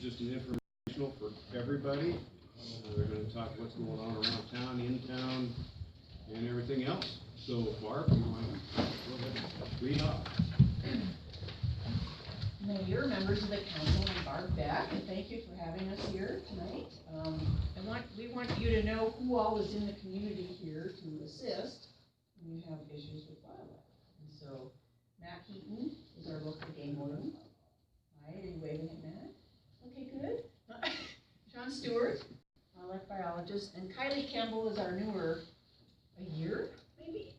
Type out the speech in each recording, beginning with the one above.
just an informational for everybody. They're going to talk what's going on around town, in town, and everything else. So, Barb, you want to go ahead and read off. Mayor, members of the council, I'm Barb Beck, and thank you for having us here tonight. We want you to know who all is in the community here to assist when you have issues with wildlife. And so, Matt Heaton is our local game warden. Hi, are you waving at Matt? Okay, good. John Stewart, wildlife biologist, and Kylie Campbell is our newer, a year, maybe?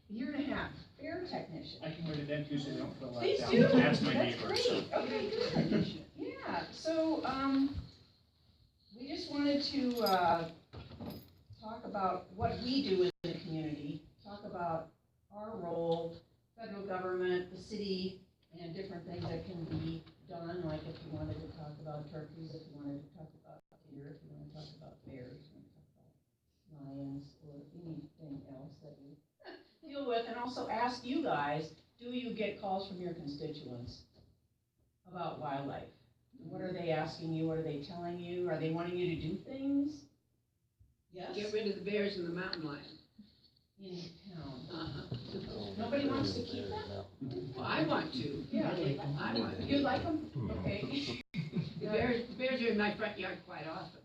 Year and a half, fair technician. I can write it down too, so they don't feel left Please out. do. That's my That's neighbor. great. So. Okay, good. Yeah, so, we just wanted to, talk about what we do in the community, talk about our role, federal government, the city, and different things that can be done, like if you wanted to talk about turkeys, if you wanted to talk about deer, if you want to talk about bears, if you want to talk about lions, or anything else that you deal with, and also ask you guys, do you get calls from your constituents about wildlife? What are they asking you? What are they telling you? Are they wanting you to do things? Yes? Get rid of the bears and the mountain lion. In town. Uh-huh. Nobody wants to keep them? Well, I want to. Yeah. I want to. You like them? Okay. The bears are in my front yard quite often.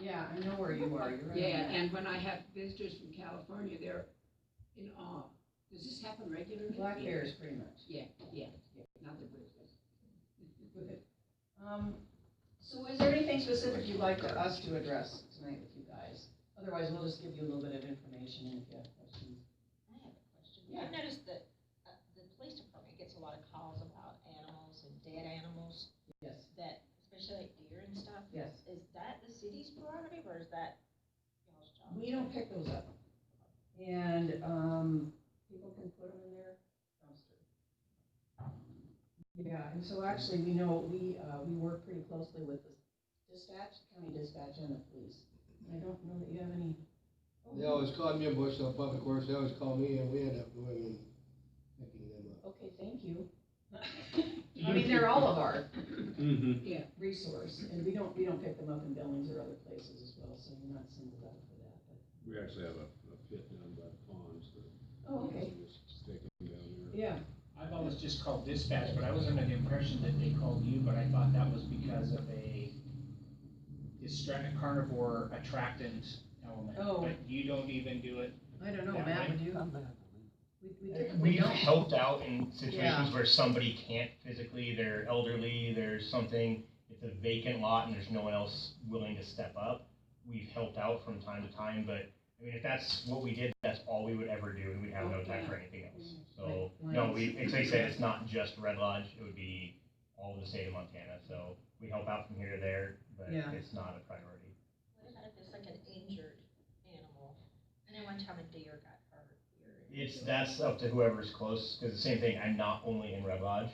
Yeah, I know where you are. You're right. Yeah, and when I have visitors from California, they're in awe. Does this happen regularly? Black bears, pretty much. Yeah, not the grizzlies. Good. So is there anything specific you'd like us to address tonight with you guys? Otherwise, we'll just give you a little bit of information and if you have questions. I have a question. Yeah. I've noticed that the police department gets a lot of calls about animals and dead animals, Yes. that, especially like deer and stuff. Yes. Is that the city's prerogative or is that y'all's job? We don't pick those up. And, people can put them in their dumpster. Yeah, and so actually, we know, we work pretty closely with the dispatch, county dispatch and the police. I don't know that you have any. They always call me in Bushville Public Works, they always call me and we end up going and picking them up. Okay, thank you. I mean, they're all of our Yeah. resource, and we don't pick them up in Billings or other places as well, so you're not singled out for that, but. We actually have a pit down by the ponds that Oh, okay, we just stick them down there. yeah. I've always just called dispatch, but I was under the impression that they called you, but I thought that was because of a carnivore attractant element. Oh. But you don't even do it. I don't know, That Matt, way? would you? We typically We've don't. helped out in situations Yeah. where somebody can't physically, they're elderly, there's something, it's a vacant lot and there's no one else willing to step up. We've helped out from time to time, but I mean, if that's what we did, that's all we would ever do, and we'd have no time for anything else. So, Like no, lions. it's like I said, it's not just Red Lodge, it would be all of the state of Montana, so we help out from here to there, but Yeah. it's not a priority. What about if it's like an injured animal? I know one time a deer got hurt here. That's up to whoever's close, because the same thing, I'm not only in Red Lodge,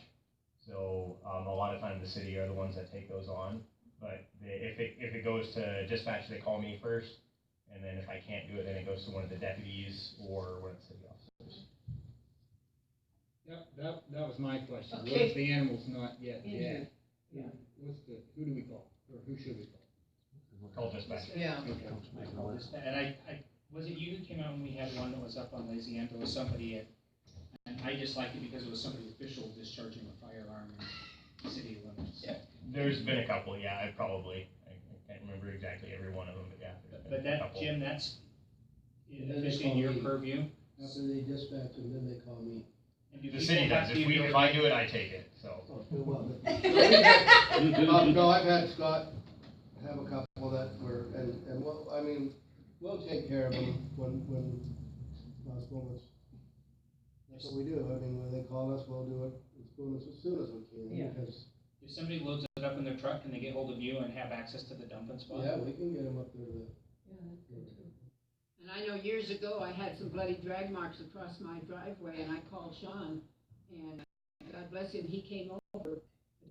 so, a lot of times the city are the ones that take those on, but if it goes to dispatch, they call me first, and then if I can't do it, then it goes to one of the deputies or one of the city officers. That was my question. What Okay. if the animal's not yet Injured. dead? Yeah. Who do we call? Or who should we call? Call dispatch. Yeah. Okay. I called dispatch, and I, was it you who came out when we had one that was up on Lazy End? There was somebody and I just liked it because it was somebody official discharging a firearm in city limits. Yeah. There's been a couple, yeah, I can't remember exactly every one of them, but yeah. there's been But a that, couple. Jim, that's And then they officially in call your me. purview? After they dispatch them, then they call me. And do The people city have does, the if I do it, I take it, so. Oh, well, no, I've had Scott have a couple that were, and well, I mean, we'll take care of them when possible. That's what we do. I mean, when they call us, we'll do it as soon as we can. Yeah. Because, If somebody loads it up in their truck, can they get hold of you and have access to the dumping spot? yeah, we can get them up there to the. Yeah, that's good too. And I know years ago, I had some bloody drag marks across my driveway, and I called Sean, and God bless him, he came over,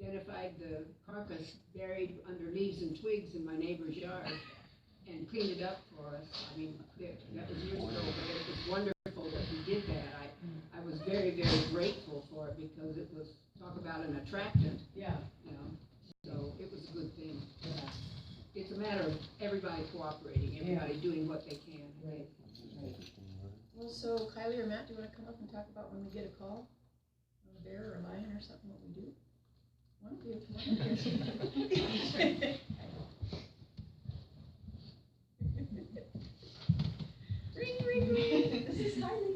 identified the carcass buried under leaves and twigs in my neighbor's yard, and cleaned it up for us. I mean, that was years ago, but it was wonderful that he did that. I was very, very grateful for it, because it was, talk about an attractant, Yeah. you know, so it was a good thing. a matter of everybody cooperating, everybody doing what they can. Right. Well, so Kylie or Matt, do you wanna come up and talk about when we get a call? Of a bear or a lion or something, what we do? One of you, come on up here. Ring, ring, ring. This is Kylie.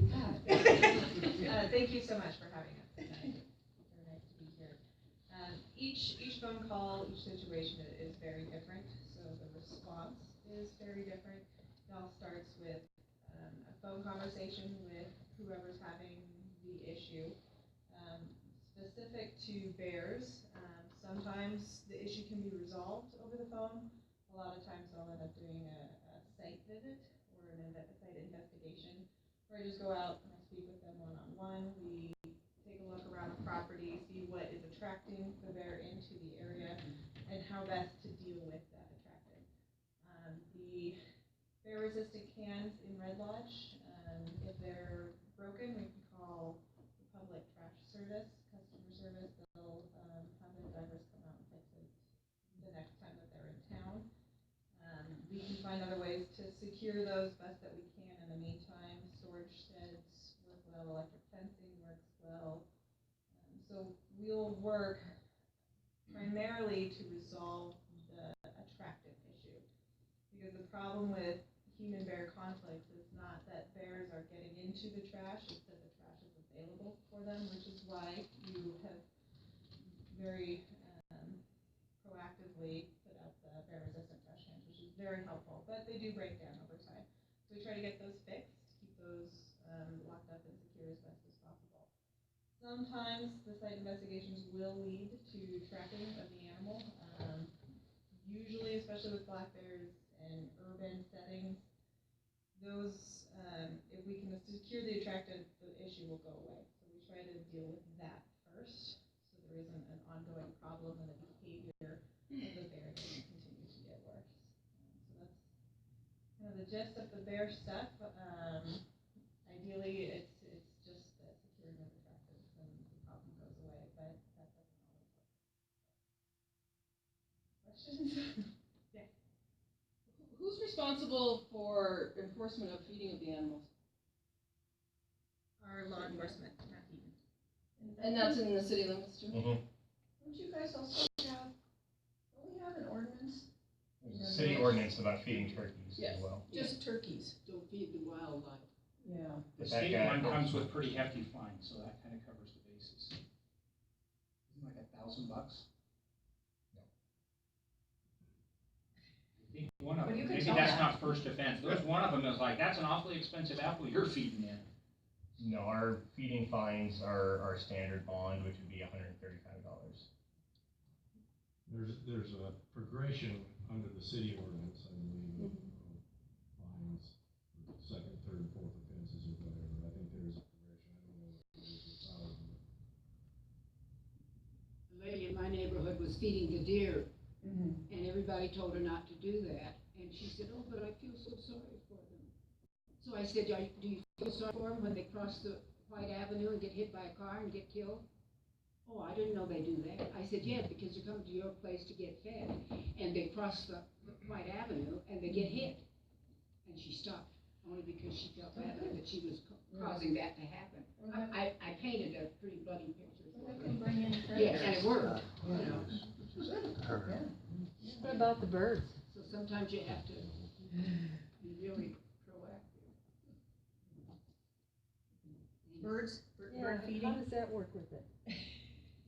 Thank you so much for having us tonight. It's very nice to be here. Each phone call, each situation is very different, so the response is very different. It all starts with a phone conversation with whoever's having the issue. Specific to bears, sometimes the issue can be resolved over the phone. A lot of times I'll end up doing a site visit or a site investigation, where I just go out and I speak with them one-on-one. We take a look around the property, see what is attracting the bear into the area, and how best to deal with that attractant. The bear-resistant cans in Red Lodge, if they're broken, we can call the public trash service, customer service. They'll have their drivers come out and fix it the next time that they're in town. We can find other ways to secure those best that we can in the meantime. Storage sheds work well, electric fencing works well. So we'll work primarily to resolve the attractant issue. Because the problem with human-bear conflicts is not that bears are getting into the trash, it's that the trash is available for them, which is why you have very proactively put out the bear-resistant trash cans, which is very helpful, but they do break down over time. So we try to get those fixed, keep those locked up and secure as best as possible. Sometimes the site investigations will lead to tracking of the animal. Usually, especially with black bears in urban settings, those, if we can secure the attractant, the issue will go away. So we try to deal with that first, so there isn't an ongoing problem and the behavior of the bear doesn't continue to get worse. So that's kind of the gist of the bear stuff. Ideally, it's just the securing of attractants and the problem goes away, but that doesn't always work. Questions? Who's responsible for enforcement of feeding of the animals? Our law enforcement, Matt Eaton. And that's in the city limits too? Mhm. Don't you guys also have, don't we have an ordinance? There's a city ordinance about feeding turkeys Yes. as well. Just turkeys. Don't feed the wildlife. Yeah. The But that state guy- one comes with pretty hefty fines, so that kind of covers the basis. Isn't it like $1,000? I think one of Well, them, you can maybe tell that's that. not first offense, there's one of them that's like, that's an awfully expensive apple you're feeding in. No, our feeding fines are our standard bond, which would be $135. There's a progression under the city ordinance, I believe, of fines for second, third, fourth offenses or whatever. I think there's a progression. I don't know if it is a thousand. A lady in my neighborhood was feeding the deer, Mm-hmm. and everybody told her not to do that. And she said, oh, but I feel so sorry for them. So I said, do you feel sorry for them when they cross the White Avenue and get hit by a car and get killed? Oh, I didn't know they do that. I said, yeah, because they're coming to your place to get fed, and they cross the White Avenue and they get hit. And she stopped, only because she felt bad that she was causing that to happen. I painted a pretty bloody picture. They can bring in Yes, and it worked. What about the birds? So sometimes you have to be really proactive. Bird How feeding? does that work with it?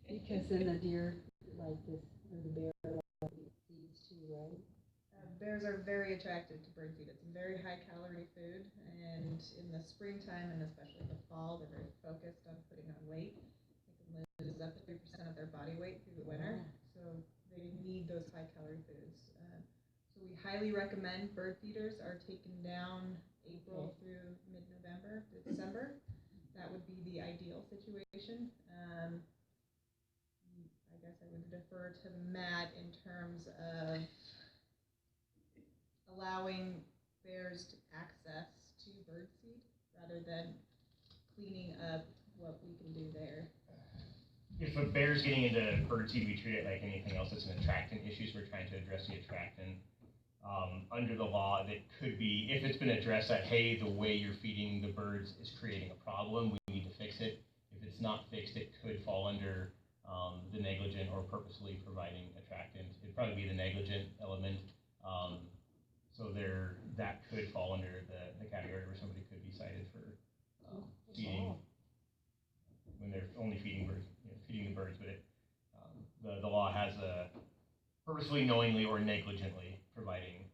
Because then the deer like this, or the bear like these too, right? Bears are very attracted to bird feed. It's a very high calorie food, and in the springtime and especially the fall, they're very focused on putting on weight. They can lose up to 3% of their body weight through the winter, so they need those high calorie foods. So we highly recommend bird feeders are taken down April through mid-November to December. That would be the ideal situation. I guess I would defer to Matt in terms of allowing bears to access to birdseed rather than cleaning up what we can do there. If a bear's getting into birdseed, we treat it like anything else. It's an attractant issue, so we're trying to address the attractant. under the law that could be, if it's been addressed that, hey, the way you're feeding the birds is creating a problem, we need to fix it. If it's not fixed, it could fall under the negligent or purposely providing attractant. It'd probably be the negligent element. So that could fall under the category where somebody could be cited for feeding when they're only feeding birds, feeding the birds. But the law has a purposefully, knowingly, or negligently providing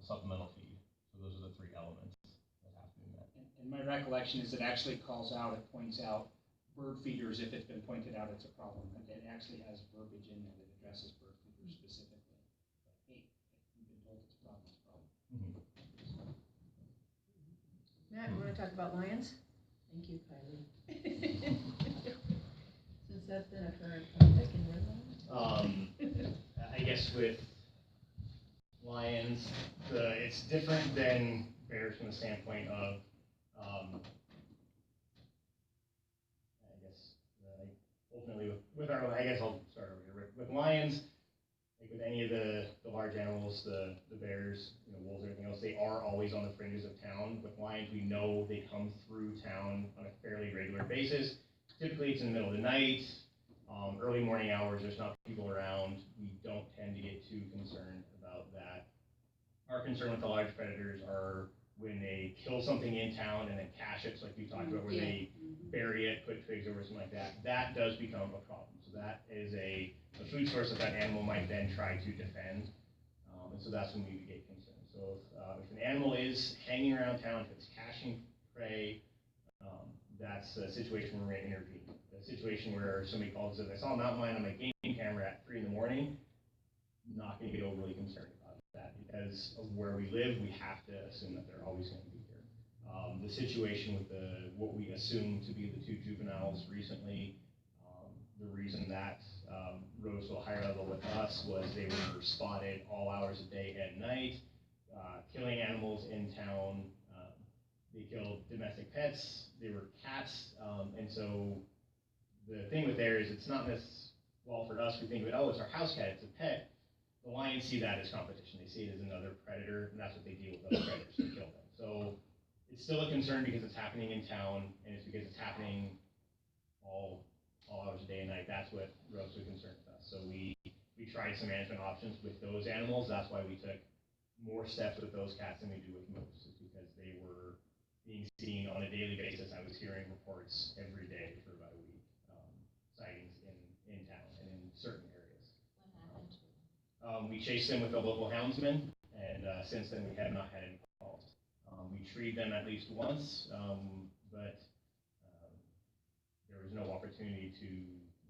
supplemental feed. So those are the three elements that have to be met. And my recollection is it actually calls out, it points out bird feeders if it's been pointed out it's a problem. And it actually has verbiage in there that addresses bird feeders specifically. But hey, if you've been told it's a problem, it's a problem. Matt, you wanna talk about lions? Thank you, Kylie. Since that's been a current topic in your life. I guess with lions, it's different than bears from the standpoint of, I guess, ultimately with our, I guess I'll start over here. With lions, like with any of the large animals, the bears, wolves, everything else, they are always on the fringes of town. With lions, we know they come through town on a fairly regular basis. Typically, it's in the middle of the night, early morning hours, there's not people around. We don't tend to get too concerned about that. Our concern with the large predators are when they kill something in town and then cache it, so like we talked about, where they bury it, put twigs over, something like that. That does become a problem. So that is a food source that animal might then try to defend. And so that's when we would get concerned. So if an animal is hanging around town, if it's caching prey, that's a situation where we're going to intervene. A situation where somebody calls and says, I saw a mountain lion on my game camera at 3 in the morning, not going to get overly concerned about that because of where we live. We have to assume that they're always going to be here. The situation with what we assume to be the 2 juveniles recently, the reason that rose to a higher level with us was they were spotted all hours of day and night, killing animals in town. They killed domestic pets. They were cats, and so the thing with there is it's not this. Well, for us, we think of it, oh, it's our house cat, it's a pet. The lions see that as competition. They see it as another predator, and that's what they deal with other predators to kill them. So it's still a concern because it's happening in town, and it's because it's happening all hours of day and night. That's what rose to concern with us. So we tried some management options with those animals. That's why we took more steps with those cats than we do with moose, is because they were being seen on a daily basis. I was hearing reports every day for about a week, sightings in town and in certain areas. What happened to them? We chased them with a local houndsman, and since then we have not had any calls. We treed them at least once, but there was no opportunity to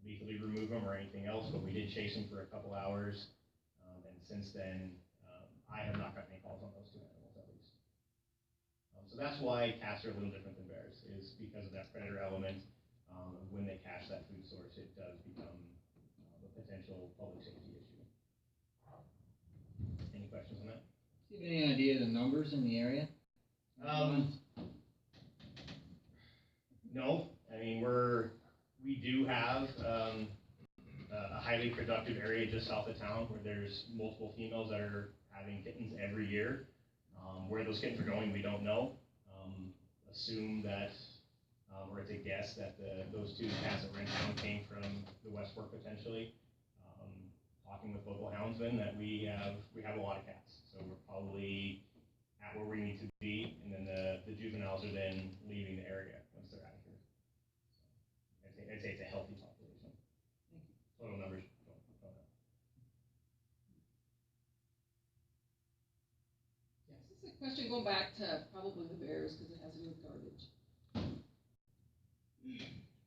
legally remove them or anything else, but we did chase them for a couple hours, and since then, I have not gotten any calls on those 2 animals at least. So that's why cats are a little different than bears, is because of that predator element. When they cache that food source, it does become a potential public safety issue. Any questions on that? Do you have any idea of the numbers in the area? No, I mean, we do have a highly productive area just south of town where there's multiple females that are having kittens every year. Where those kittens are going, we don't know. Assume that, or it's a guess that those 2 cats that were in town came from the West Fork potentially. Talking with local houndsmen, that we have a lot of cats, so we're probably at where we need to be, and then the juveniles are then leaving the area once they're out of here. So I'd say it's a healthy population. Total numbers don't know. Yes, this is a question going back to probably the bears because it has to do with garbage.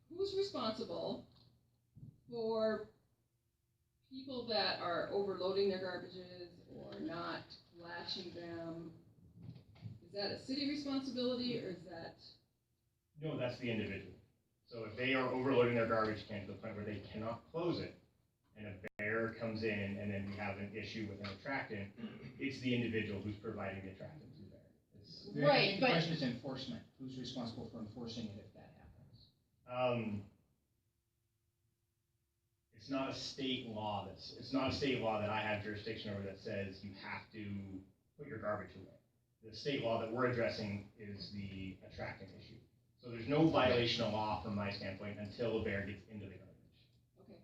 Who's responsible for people that are overloading their garbages or not latching them? Is that a city responsibility or is that? No, that's the individual. So if they are overloading their garbage can to the point where they cannot close it, and a bear comes in and then we have an issue with an attractant, it's the individual who's providing the attractant to the bear. I think the question is enforcement. Who's responsible for enforcing it if that happens? It's not a state law that I have jurisdiction over that says you have to put your garbage away. The state law that we're addressing is the attractant issue. So there's no violation of law from my standpoint until the bear gets into the garbage. Okay,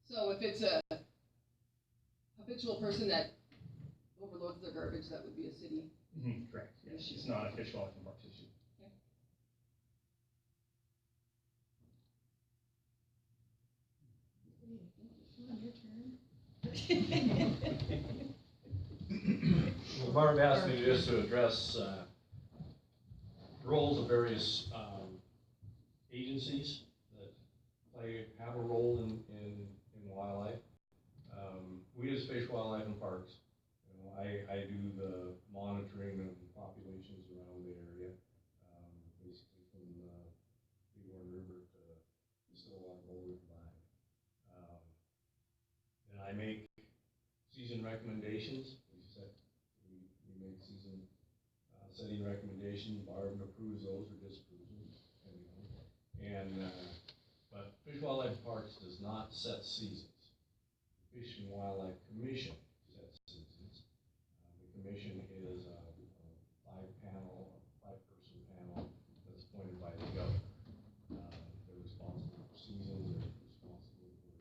So, so if it's a habitual person that overloads their garbage, that would be a city. correct, yes, it's not a fish, wildlife, and parks issue. Well, Barb asked me just to address, roles of various, agencies that have a role in wildlife. We as Fish, Wildlife and Parks, you know, I do the monitoring of populations around the area, basically from, Bighorn River to Stillwater Boulder Divide. And I make season recommendations. We make season, setting recommendations. Barb approves those or disapproves them, depending on. And, but Fish, Wildlife and Parks does not set seasons. The Fish and Wildlife Commission sets seasons. The commission is a five-person panel that's appointed by the governor. They're responsible for seasons, they're responsible for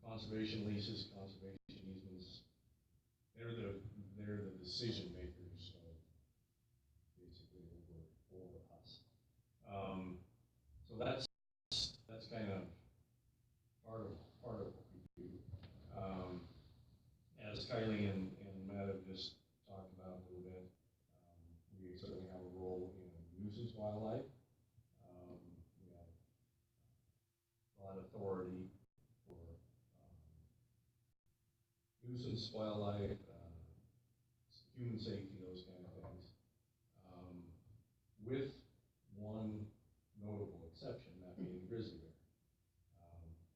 conservation leases, conservation easements. They're the decision makers, basically over us. So that's kind of part of what we do. As Kylie and Matt have just talked about a little bit, we certainly have a role in nuisance wildlife. We have a lot of authority for nuisance wildlife, human safety, those kind of things. With one notable exception, that being grizzly bear.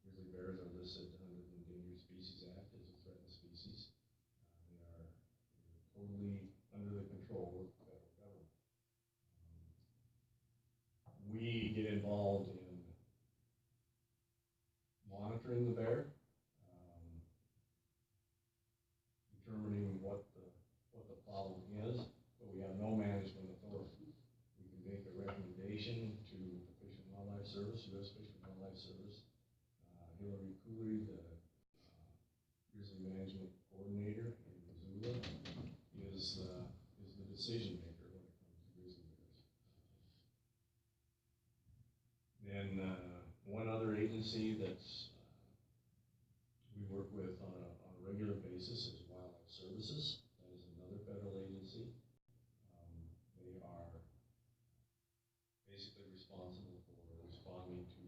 Grizzly bears are listed under the Endangered Species Act as a threatened species. They are totally under the control of the federal government. We get involved in monitoring the bear, determining what the problem is, but we have no management authority. We can make a recommendation to the Fish and Wildlife Service, U.S. Fish and Wildlife Service. Hillary Cooley, the grizzly management coordinator in Missoula, is the decision maker when it comes to grizzly bears. Then one other agency that's we work with on a regular basis is Wildlife Services. That is another federal agency. They are basically responsible for responding to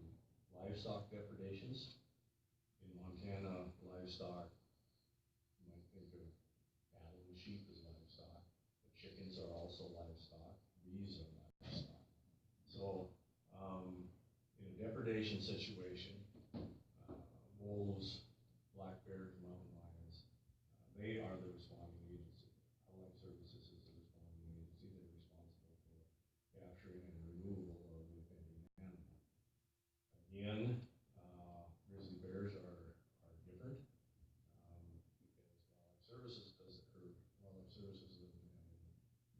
livestock depredations. In Montana, livestock, you might think of cattle and sheep as livestock, but chickens are also livestock, bees are livestock. So, in a depredation situation, wolves, black bears, mountain lions, they are the responding agency. Wildlife Services is the responding agency. They're responsible for capturing and removal of the offending animal. Again, grizzly bears are different, because Wildlife Services doesn't have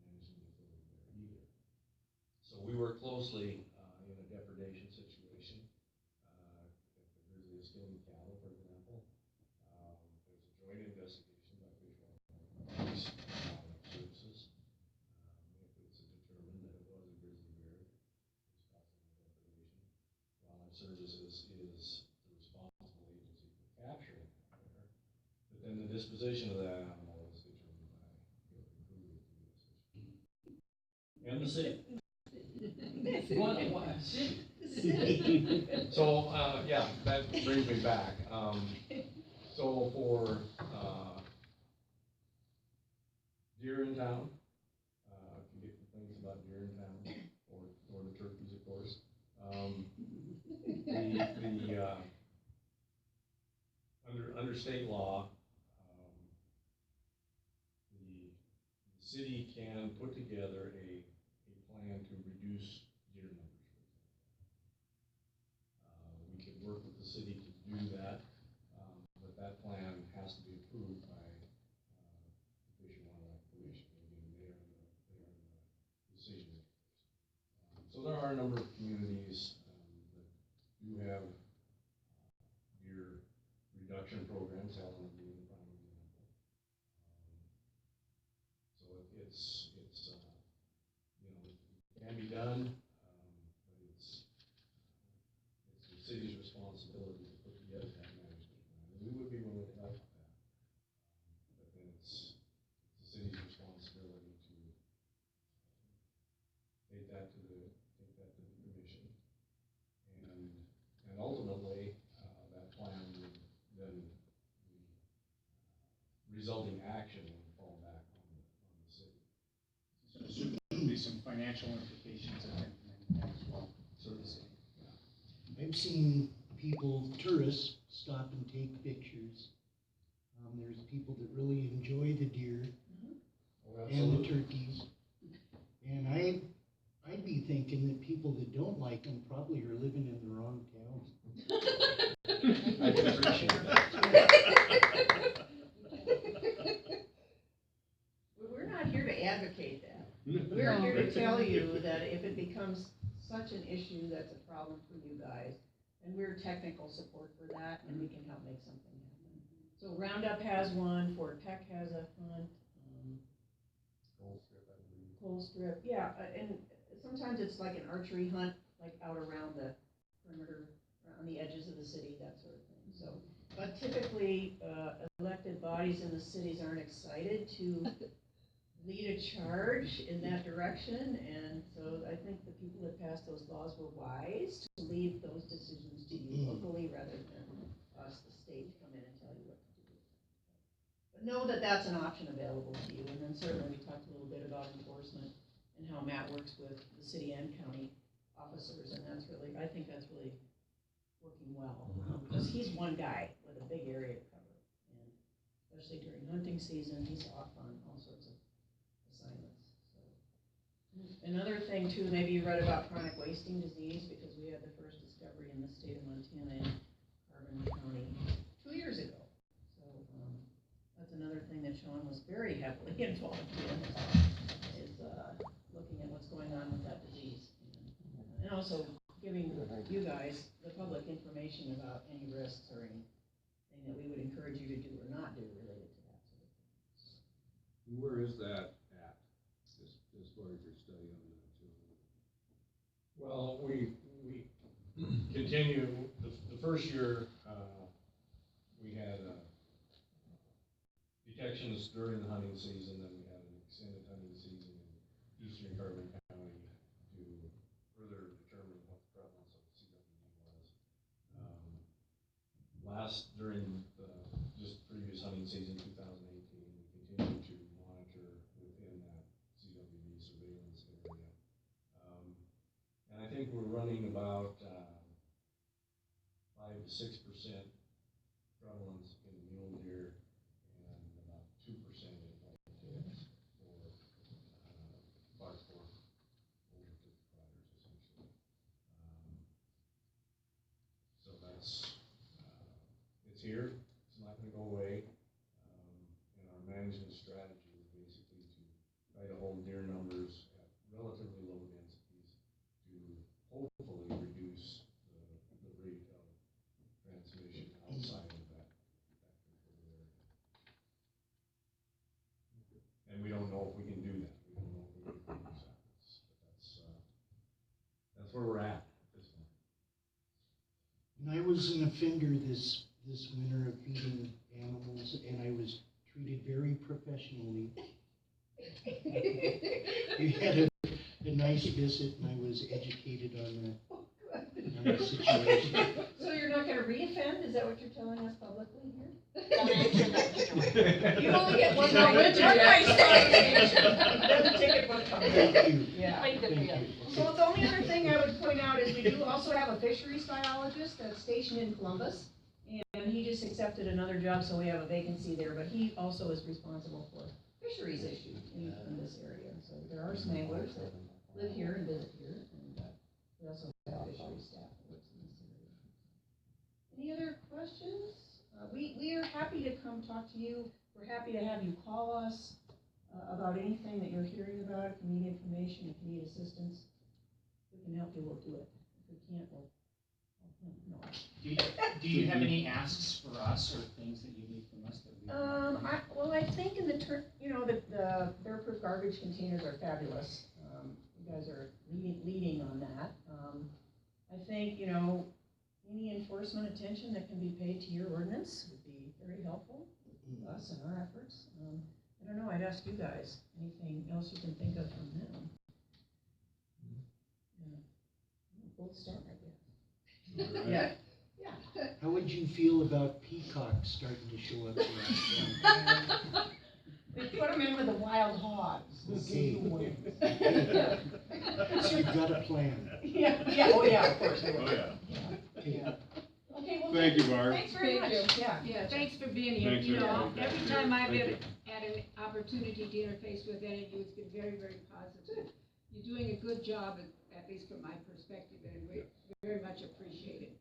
management authority there either. So we work closely in a depredation situation. If the grizzly is killing cattle, for example, there's a joint investigation by Fish, Wildlife, and Parks and Wildlife Services. If it's determined that it was a grizzly bear that was causing the depredation, Wildlife Services is the responsible agency for capturing that bear. But then the disposition of that animal is determined by Hillary Cooley, the U.S. Fish and the city. What? So, yeah, that brings me back. So for, deer in town, if you get complaints about deer in town, or the turkeys, of course, under state law, the city can put together a plan to reduce deer numbers, for example. We can work with the city to do that, but that plan has to be approved by the Fish and Wildlife are a number of communities that do have deer reduction programs, Helena being the prime example. So it's you know, it can be done, but it's the city's responsibility to put together that management plan. And we would be willing to help with that. But then it's the city's responsibility to take that to the commission. And ultimately, that plan would then the resulting action would fall back on the city. So there'd be some financial implications of implementing that as well. Certainly. I've seen people, tourists, stop and take pictures. There's people that really enjoy the deer Oh, and the absolutely. turkeys. And I'd be thinking that people that don't like them probably are living in the wrong town. I can appreciate that. We're not here to advocate that. We're here to tell you that if it becomes such an issue that's a problem for you guys, and we're technical support for that, and we can help make something happen. So Roundup has one, Fort Peck has a hunt, Coal Strip, yeah, and sometimes it's like an archery hunt, like out around the perimeter, around the edges of the city, that sort of thing, so. But typically, elected bodies in the cities aren't excited to lead a charge in that direction, and so I think the people that passed those laws were wise to leave those decisions to you locally rather than us, the state, to come in and tell you what to do. But know that that's an option available to you, and then certainly we talked a little bit about enforcement and how Matt works with the city and county officers, and that's really, I think that's really working well, because he's one guy with a big area to cover, and especially during hunting season, he's off on all sorts of assignments. So. Another thing too, maybe you read about chronic wasting disease, because we had the first discovery in the state of Montana in Carbon County 2 years ago. So that's another thing that Sean was very heavily involved in, is looking at what's going on with that disease. And also giving you guys, the public, information about any risks or anything that we would encourage you to do or not do related to that sort of thing. Where is that at, as far as your study on that too? Well, we continue, the first year, we had detections during the hunting season, then we had an extended hunting season in eastern Carbon County to further determine what the prevalence of CWD was. During the just previous hunting season, 2018, we continued to monitor within that CWD surveillance area. And I think we're running about 5 to 6% prevalence in mule deer and about 2% in whitetails for bark-borne older providers, essentially. So that's it's here. It's not going to go away. And our management strategy is basically to try to hold deer numbers at relatively low densities to hopefully reduce the rate of transmission outside of that control area. And we don't know if we can do that. We don't know if we can reduce that. That's where we're at this point. And I was an offender this winter of feeding animals, and I was treated very professionally. We had a nice visit, and I was educated on the situation. So you're not gonna re-offend, is that what you're telling us publicly here? Don't answer that. You only get one He's not night, with you one yet. night stay. Then the ticket book comes in. Thank you. Yeah. Played the Thank field. you. So the only other thing I would point out is we do also have a fisheries biologist that's stationed in Columbus. And he just accepted another job, so we have a vacancy there, but he also is responsible for fisheries issues in this area. So there are smanglers that live here and visit here, and we also have fisheries staff that works in this area. Any other questions? We are happy to come talk to you. We're happy to have you call us about anything that you're hearing about, if you need information, if you need assistance. we can help you, we'll do it. If we can't, we'll, no. Do you have any asks for us or things that you need from us that we? Well, I think in the the bear-proof garbage containers are fabulous. You guys are leading on that. I think, any enforcement attention that can be paid to your ordinance would be very helpful with us and our efforts. I don't know, I'd ask you guys, anything else you can think of from them? Both start, I guess. Yeah. How would you feel about peacocks starting to show up around We put them in with the wild hogs. Okay. Yeah. town? So you've got a plan. Yeah, oh yeah, of course. Oh, yeah. Yeah. Okay, well, Thank you, Barb. Thanks very Thank much. you. Yeah. Thanks for being here. Thanks, You know, everybody. every time I've Thank been you. had an opportunity to interface with any of you, it's been very, very positive. You're doing a good job, at least from my perspective, and we very much appreciate it.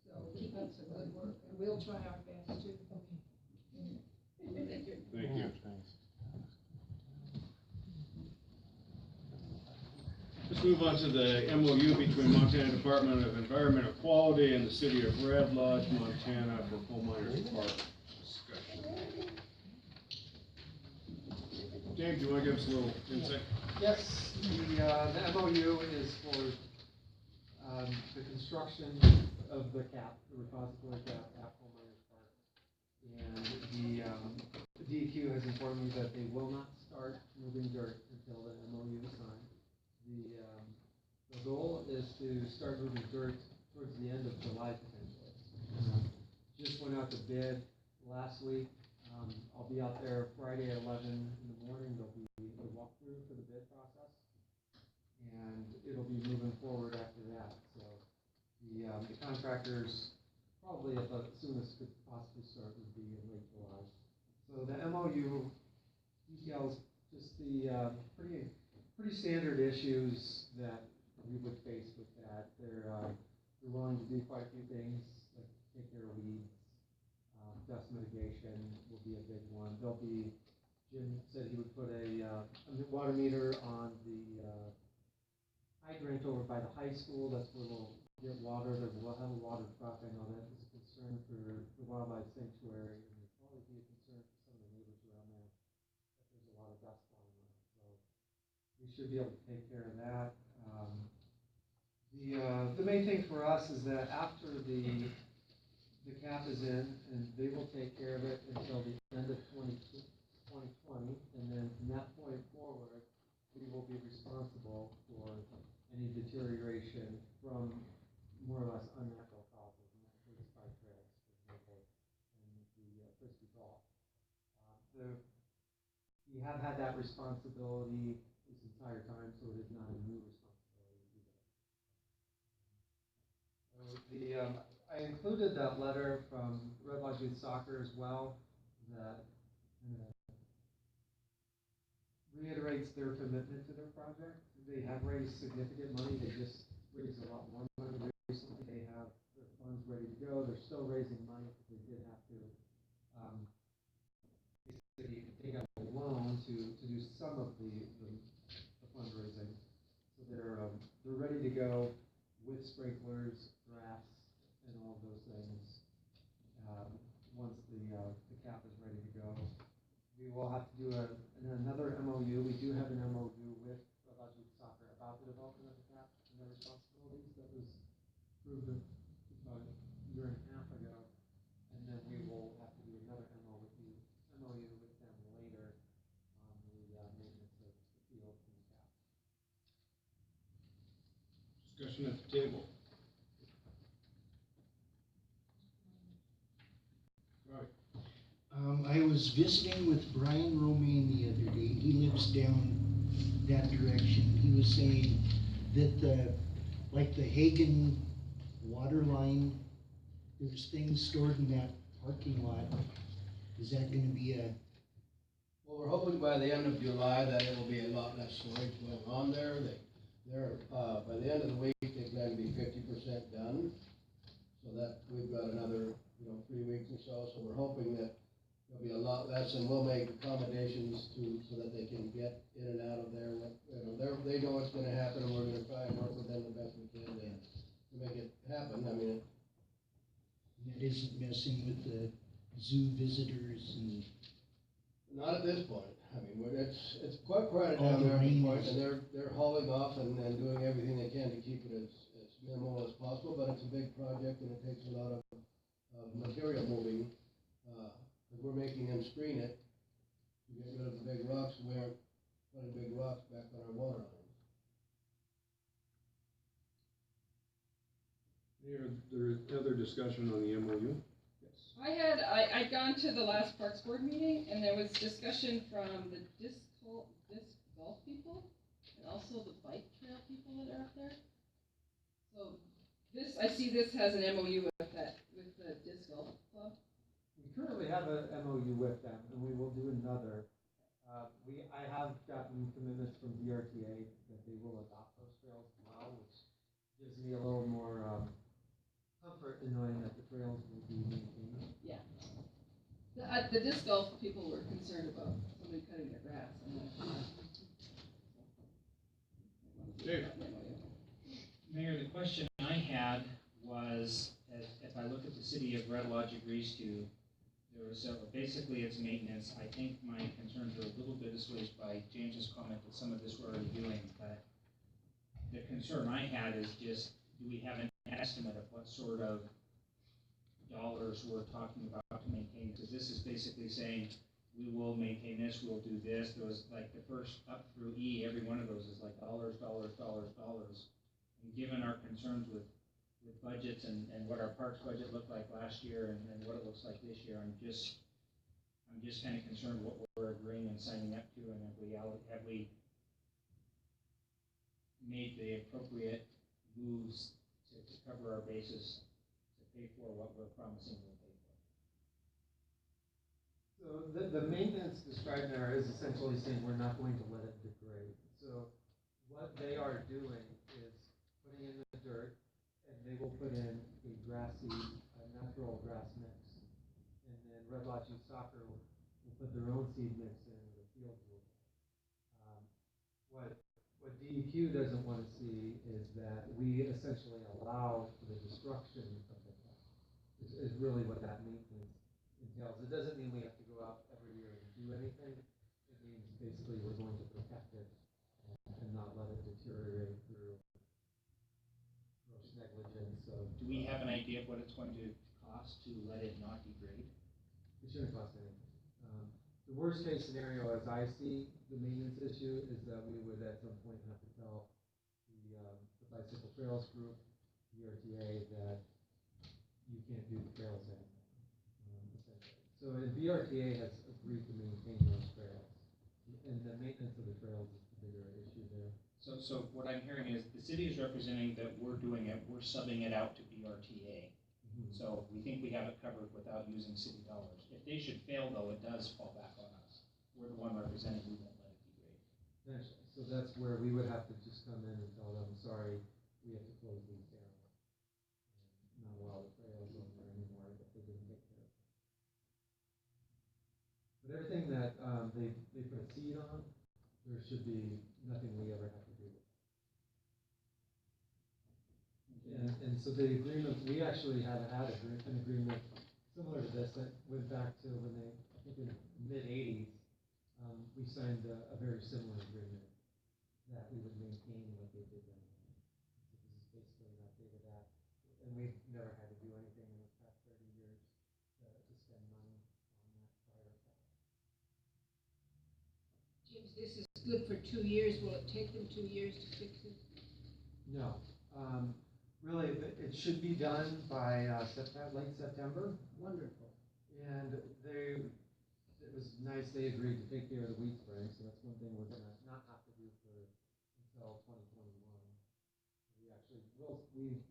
So keep up some good work, and we'll try our best too. Thank you. Thank you. Let's move on to the MOU between Montana Department of Environmental Quality and the City of Red Lodge, Montana for Coal Miners Park discussion. Dave, do you want to give us a little insight? Yes, the MOU is for, the construction of the cap, the repository cap at Coal Miners Park. And the DEQ has informed me that they will not start moving dirt until the MOU is signed. The goal is to start moving dirt towards the end of July potentially. Just went out to bid last week. I'll be out there Friday at 11 in the morning. There'll be a walkthrough for the bid process. And it'll be moving forward after that. So the contractors probably at the soonest could possibly start would be in late July. So the MOU details just the pretty standard issues that we would face with that. They're willing to do quite a few things, like take care of weeds. Dust mitigation will be a big one. Jim said he would put a water meter on the hydrant over by the high school. That's where we'll get water. We'll have a water truck. I know that is a concern for the wildlife sanctuary, and it'll probably be a concern for some of the neighbors around there. That there's a lot of dust flying around. So we should be able to take care of that. The main thing for us is that after the cap is in, and they will take care of it until the end of 2020, and then from that point forward, we will be responsible for any deterioration from more or less unnatural causes, and that includes bike trails, for example, and the frisbee golf. We have had that responsibility this entire time, so it is not a new responsibility either. I included that letter from Red Lodge Youth Soccer as well, that reiterates their commitment to their project. They have raised significant money. They just raised a lot more money recently. They have their funds ready to go. They're still raising money because they did have to basically take out a loan to do some of the fundraising. So they're ready to go with sprinklers, grass, and all of those things. Once the cap is ready to go, we will have to do another MOU. We do have an MOU with Red Lodge Youth Soccer about the development of the cap and their responsibilities that was approved about a year and a half ago. And then we will have to do another MOU with them later on the maintenance of the field and the cap. Discussion at the table. I was visiting with Brian Romaine the other day. He lives down that direction. He was saying that like the Hagen water line, there's things stored in that parking lot. Is that gonna be Well, we're hoping by the end of July that it will be a lot less storage going on there. They're by the end of the week, they plan to be 50% done. So that we've got another, 3 weeks or so. So we're hoping that there'll be a lot less, and we'll make accommodations so that they can get in and out of there. They know what's gonna happen, and we're gonna try and work with them the best we can to make it happen. I mean, That isn't messing with the zoo visitors and. not at this point. I mean, it's quite quiet All down the there at this rain point, is- and they're hauling off and doing everything they can to keep it as minimal as possible, but it's a big project and it takes a lot of material moving. Because we're making them screen it to get rid of the big rocks, we aren't putting big rocks back on our water lines. There other discussion on the MOU? I'd gone to the last Parks Board meeting, and there was discussion from the disc golf people, and also the bike trail people that are up there. So I see this has an MOU with the disc golf club. We currently have a MOU with them, and we will do another. I have gotten commitments from DRTA that they will adopt those trails as well, which gives me a little more comfort in knowing that the trails will be maintained. Yeah. The disc golf people were concerned about somebody cutting their grass. Dave? Mayor, the question I had was, if I look at the city of Red Lodge agrees to, there was basically it's maintenance. I think my concerns are a little bit assuaged by James's comment that some of this we're already doing, but the concern I had is just, do we have an estimate of what sort of dollars we're talking about to maintain? Because this is basically saying, we will maintain this, we'll do this. There was like the first up through E, every one of those is like dollars. And given our concerns with budgets and what our parks budget looked like last year and what it looks like this year, I'm just kind of concerned what we're agreeing and signing up to, and have we made the appropriate moves to cover our bases, to pay for what we're promising we'll pay for. So the maintenance described there is essentially saying we're not going to let it degrade. So what they are doing is putting in the dirt, and they will put in a natural grass mix. And then Red Lodge Youth Soccer will put their own seed mix in with a field rule. What DEQ doesn't want to see is that we essentially allow for the destruction of the plant, is really what that maintenance entails. It doesn't mean we have to go out every year and do anything. It means basically we're going to protect it and not let it deteriorate through gross negligence. So Do we have an idea of what it's going to cost to let it not degrade? it shouldn't cost anything. The worst case scenario, as I see the maintenance issue, is that we would at some point have to tell the Bicycle Trails Group, BRTA, that you can't do the trails anymore, essentially. So BRTA has agreed to maintain those trails, and the maintenance of the trails is the bigger issue there. So what I'm hearing is the city is representing that we're doing it, we're subbing it out to BRTA. So we think we have it covered without using city dollars. If they should fail, though, it does fall back on us. We're the one representing, we won't let it degrade. Essentially. So that's where we would have to just come in and tell them, sorry, we have to close these down. And not allow the trails on there anymore if they didn't take care of it. But everything that they put a seed on, there should be nothing we ever have to do with. And so the agreement, we actually had an agreement similar to this that went back to when they, I think in the mid-80s, we signed a very similar agreement that we would maintain what they did then. This is basically an updated act, and we've never had to do anything in the past 30 years to spend money on that prior to that. James, this is good for 2 years. Will it take them 2 years to fix it? No. Really, it should be done by late September. Wonderful. And it was nice they agreed to take care of the weed spraying, so that's one thing we're gonna not have to do until 2021. We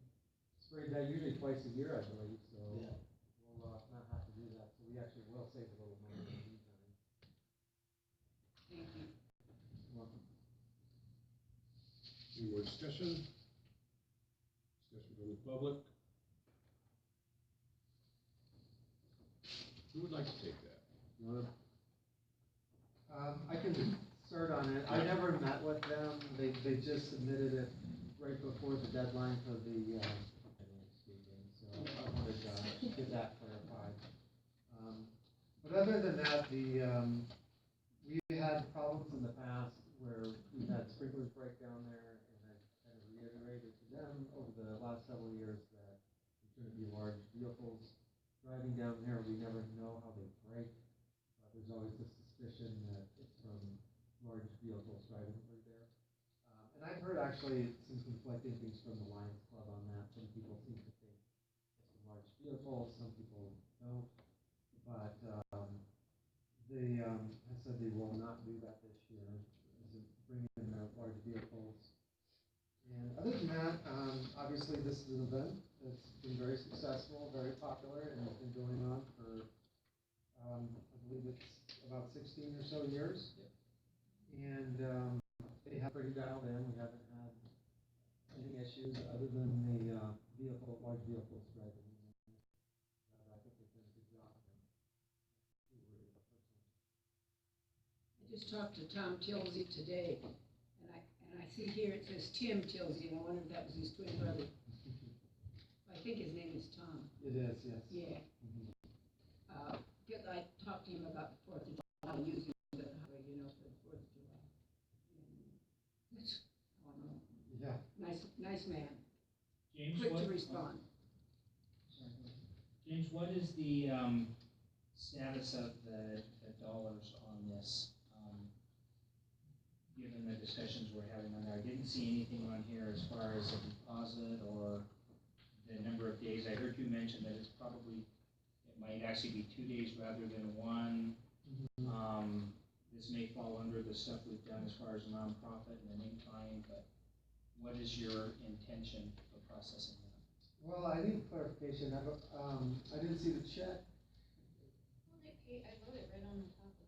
spray that usually twice a year, I believe, so Yeah. we'll not have to do that. So we actually will save a little money in the meantime. Thank you. You're welcome. Any more discussion? Discussion from the public? Who would like to take that? wanna- I can start on it. I never met with them. They just submitted it right before the deadline for the, so I wanted to get that clarified. But other than that, we had problems in the past where we've had sprinklers break down there, and I kind of reiterated to them over the last several years that there's gonna be large vehicles driving down there. We never know how they break. There's always a suspicion that it's from large vehicles driving through there. And I've heard actually some conflicting things from the Lions Club on that. Some people seem to think it's from large vehicles, some people don't. But they have said they will not do that this year, bring in large vehicles. And other than that, obviously this is an event that's been very successful, very popular, and it's been going on for I believe it's about 16 or so years. And they have pretty dialed in. We haven't had any issues other than the large vehicles driving. I think they've done a good job. I just talked to Tom Tilsey today, and I see here it says Tim Tilsey, and I wondered if that was his twin brother. I think his name is Tom. It is, yes. Yeah. Because I talked to him about the 4th of July, using the highway, for the 4th of July. And that's, I don't know. Yeah. Nice man. James, Quick what, to respond. James, what is the status of the dollars on this? Given the discussions we're having on there, I didn't see anything on here as far as a deposit or the number of days. I heard you mention that it might actually be 2 days rather than one. This may fall under the stuff we've done as far as nonprofit and the name time, but what is your intention for processing that? Well, I need clarification. I didn't see the check. Well, I wrote it right on the top of it.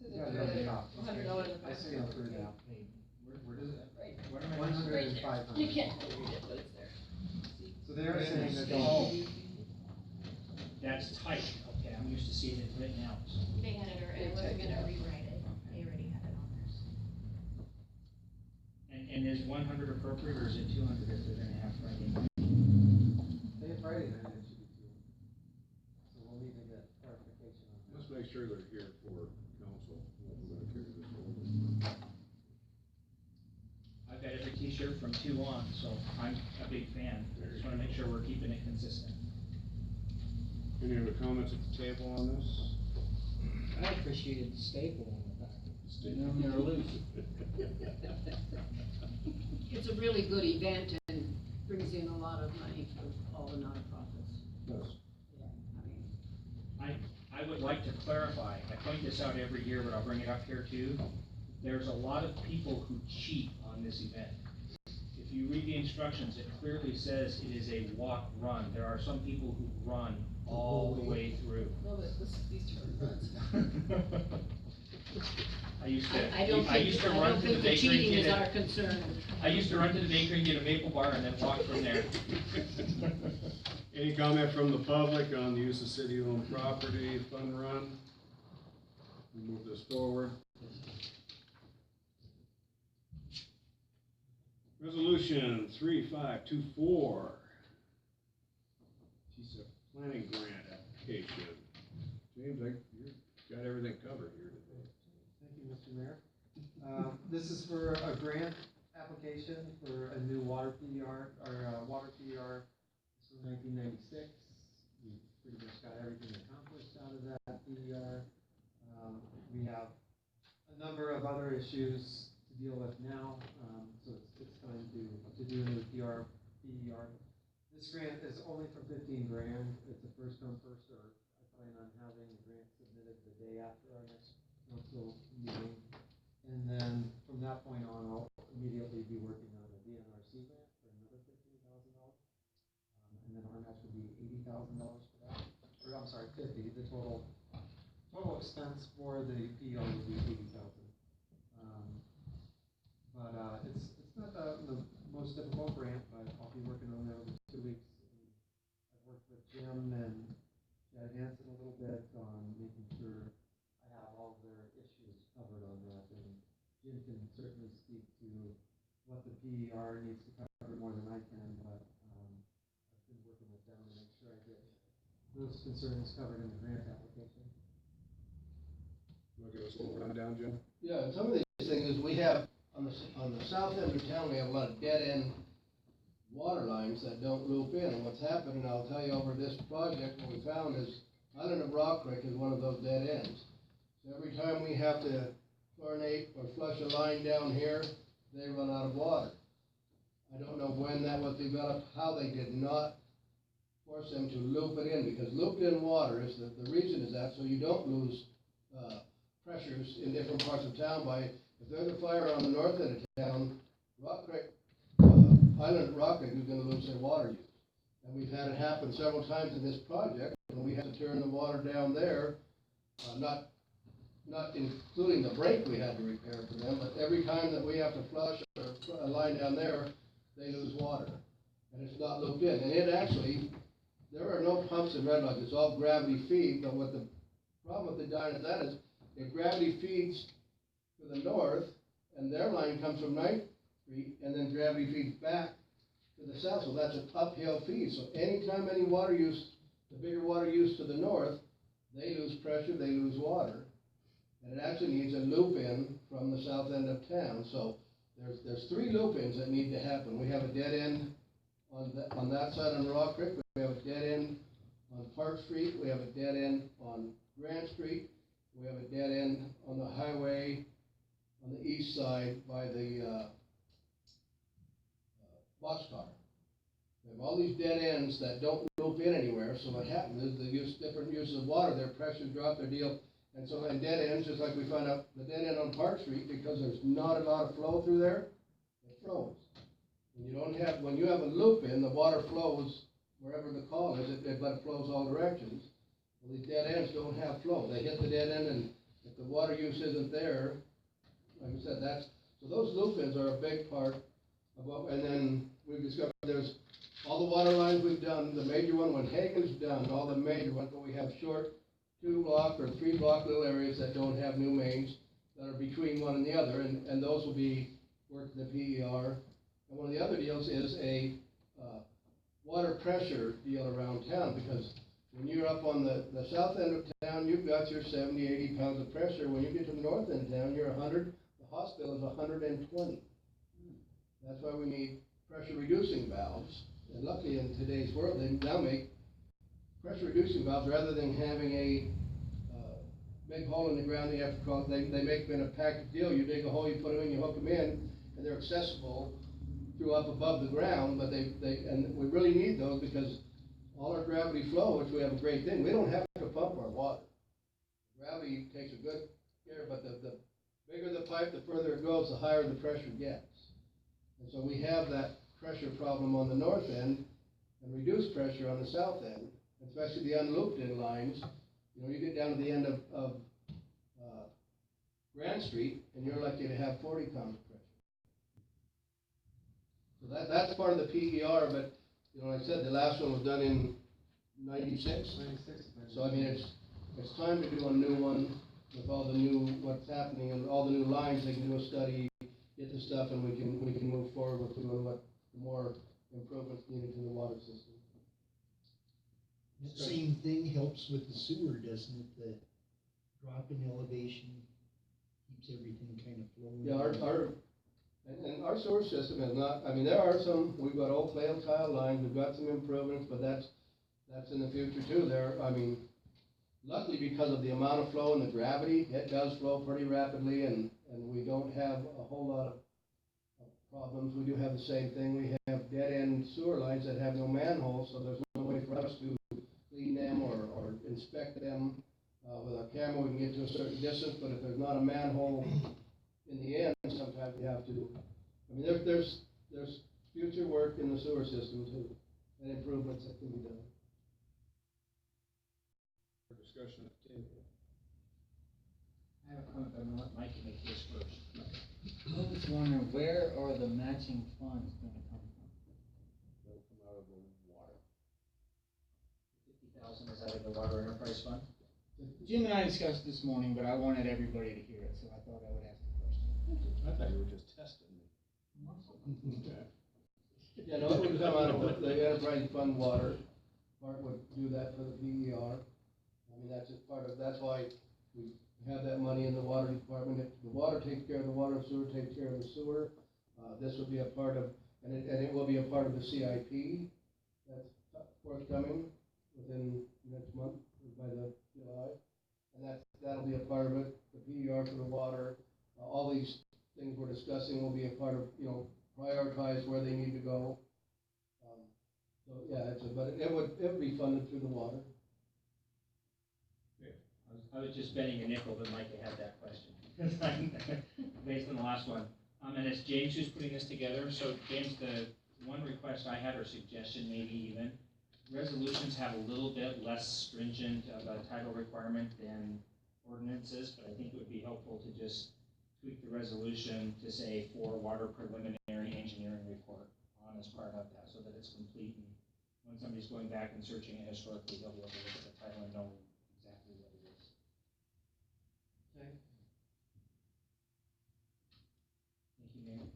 Yeah, right on the top. $100. I see it through now. Hey, where does it? Right. Where am I? 100 and 500. You can't read it, but it's there. So they are saying that Oh, that's tight. Okay, I'm used to seeing it written out. They had it, or I wasn't gonna rewrite it, they already had it on theirs. And is 100 appropriate, or is it 200 if they're gonna have Friday night? they have Friday night, it should be 2. So we'll need to get clarification on that. Let's make sure they're here for council. We're gonna carry this over. I've got every t-shirt from 2 on, so I'm a big fan. I just wanna make sure we're keeping it consistent. Any other comments at the table on this? I appreciated the staple on the back. Didn't know they're loose. It's a really good event and brings in a lot of money for all the nonprofits. Yes. Yeah, I mean, I would like to clarify, I point this out every year, but I'll bring it up here too. There's a lot of people who cheat on this event. If you read the instructions, it clearly says it is a walk-run. There are some people who run all the way through. Well, these turn runs. I used to, I don't I used to run to the think the bakery cheating and is get our a, concern. I used to run to the bakery and get a maple bar and then walk from there. Any comment from the public on the use of city-owned property, fun run? We move this forward. Resolution 3524. TCEP planning grant application. James, you got everything covered here today. Thank you, Mr. Mayor. This is for a grant application for a new water PDR, or water PDR from 1996. We pretty much got everything accomplished out of that PDR. We have a number of other issues to deal with now, so it's time to do a new PDR. This grant is only for 15 grand. It's a first come, first served. I plan on having the grant submitted the day after our next council meeting. And then from that point on, I'll immediately be working on a DNRC grant for another $15,000. And then our match would be $80,000 for that. Or I'm sorry, 50. The total expense for the PR would be $80,000. But it's not the most difficult grant, but I'll be working on that over 2 weeks. I've worked with Jim and Chad Hansen a little bit on making sure I Jim can certainly speak to what the PER needs to cover more than I can, but, I've been working with them to make sure I get those concerns covered in the grant application. You wanna give us a little rundown, Jim? Yeah, and some of these things is we have, on the south end of town, we have a lot of dead end water lines that don't loop in, and what's happened, and I'll tell you over this project, what we found is, Island of Rock Creek is one of those dead ends. So every time we have to chlorinate or flush a line down here, they run out of water. I don't know when that was developed, how they did not force them to loop it in, because looped in water is, the reason is that, so you don't lose, pressures in different parts of town by, if there's a fire on the north end of town, Rock Creek, Island of Rock Creek is gonna lose their water use. And we've had it happen several times in this project, and we had to turn the water down there, not including the break we had to repair for them, but every time that we have to flush or a line down there, they lose water. And it's not looped in, and it actually, there are no pumps in Red Lodge, it's all gravity feed, but what the problem with the Dinah that is, if gravity feeds to the north, and their line comes from 9th Street, and then gravity feeds back to the south, so that's an uphill feed, so anytime any water use, the bigger water use to the north, they lose pressure, they lose water. And it actually needs a loop in from the south end of town, so there's 3 loop ins that need to happen. We have a dead end on that side on Rock Creek, we have a dead end on Park Street, we have a dead end on Grant Street, we have a dead end on the highway on the east side by the, boxcar. We have all these dead ends that don't loop in anywhere, so what happens is they use different uses of water, their pressure drop, their deal, and so in dead ends, just like we found out, the dead end on Park Street, because there's not a lot of flow through there, it froze. When you have a loop in, the water flows wherever the call is, but it flows all directions. Well, these dead ends don't have flow, they hit the dead end, and if the water use isn't there, like I said, so those loop ins are a big part of what, and then we've discovered there's all the water lines we've done, the major one, when Hagen's done, all the major ones, but we have short 2-block or 3-block little areas that don't have new mains that are between one and the other, and those will be worked in the PER. And one of the other deals is a water pressure deal around town, because when you're up on the south end of town, you've got your 70, 80 pounds of pressure. When you get to the north end of town, you're 100. The hospital is 120. That's why we need pressure reducing valves. And luckily in today's world, they now make pressure reducing valves rather than having a big hole in the ground you have to crawl. They make in a package deal. You dig a hole, you put them in, you hook them in, and they're accessible through up above the ground. But and we really need those because all our gravity flow, which we have a great thing, we don't have to pump our water. Gravity takes a good care, but the bigger the pipe, the further it goes, the higher the pressure gets. And so we have that pressure problem on the north end and reduced pressure on the south end, especially the unlooped in lines. You get down to the end of Grand Street, and you're likely to have 40 pounds of pressure. So that's part of the PER, but like I said, the last one was done in 96. So I mean, it's time to do a new one with all the new what's happening and all the new lines. They can do a study, get the stuff, and we can move forward with doing what more improvements needed to the water system. That same thing helps with the sewer, doesn't it? The drop in elevation keeps everything kind of flowing. Yeah, our sewer system is not, I mean, there are some, we've got old clay tile lines, we've got some improvements, but that's in the future too. Luckily, because of the amount of flow and the gravity, it does flow pretty rapidly, and we don't have a whole lot of problems. We do have the same thing. We have dead-end sewer lines that have no manholes, so there's no way for us to clean them or inspect them. With our camera, we can get to a certain distance, but if there's not a manhole in the end, sometimes we have to. I mean, there's future work in the sewer system too, and improvements that can be done. Discussion at the table. I have a comment, but I'm gonna let Mike make this first. I was wondering, where are the matching funds gonna come from? They'll come out of the water. 50,000 is out of the water enterprise fund? Jim and I discussed this morning, but I wanted everybody to hear it, so I thought I would ask the question. I thought you were just testing me. Okay. Yeah, no, it would come out of the enterprise fund water, part would do that for the PER. I mean, that's just part of, that's why we have that money in the water department. If the water takes care of the water, sewer takes care of the sewer. This would be a part of, and it will be a part of the CIP that's forthcoming within next month, or by the July. And that'll be a part of it, the PER for the water. All these things we're discussing will be a part of, prioritize where they need to go. So, yeah, but it would be funded through the water. I was just betting a nickel that Mike had that question, based on the last one. And it's James who's putting this together, so James, the one request I had, or suggestion maybe even, resolutions have a little bit less stringent of a title requirement than ordinances, but I think it would be helpful to just tweak the resolution to say for water preliminary engineering report on as part of that, so that it's complete, and when somebody's going back and searching it historically, they'll be able to look at the title and know exactly what it is. Okay. Thank you, Mayor.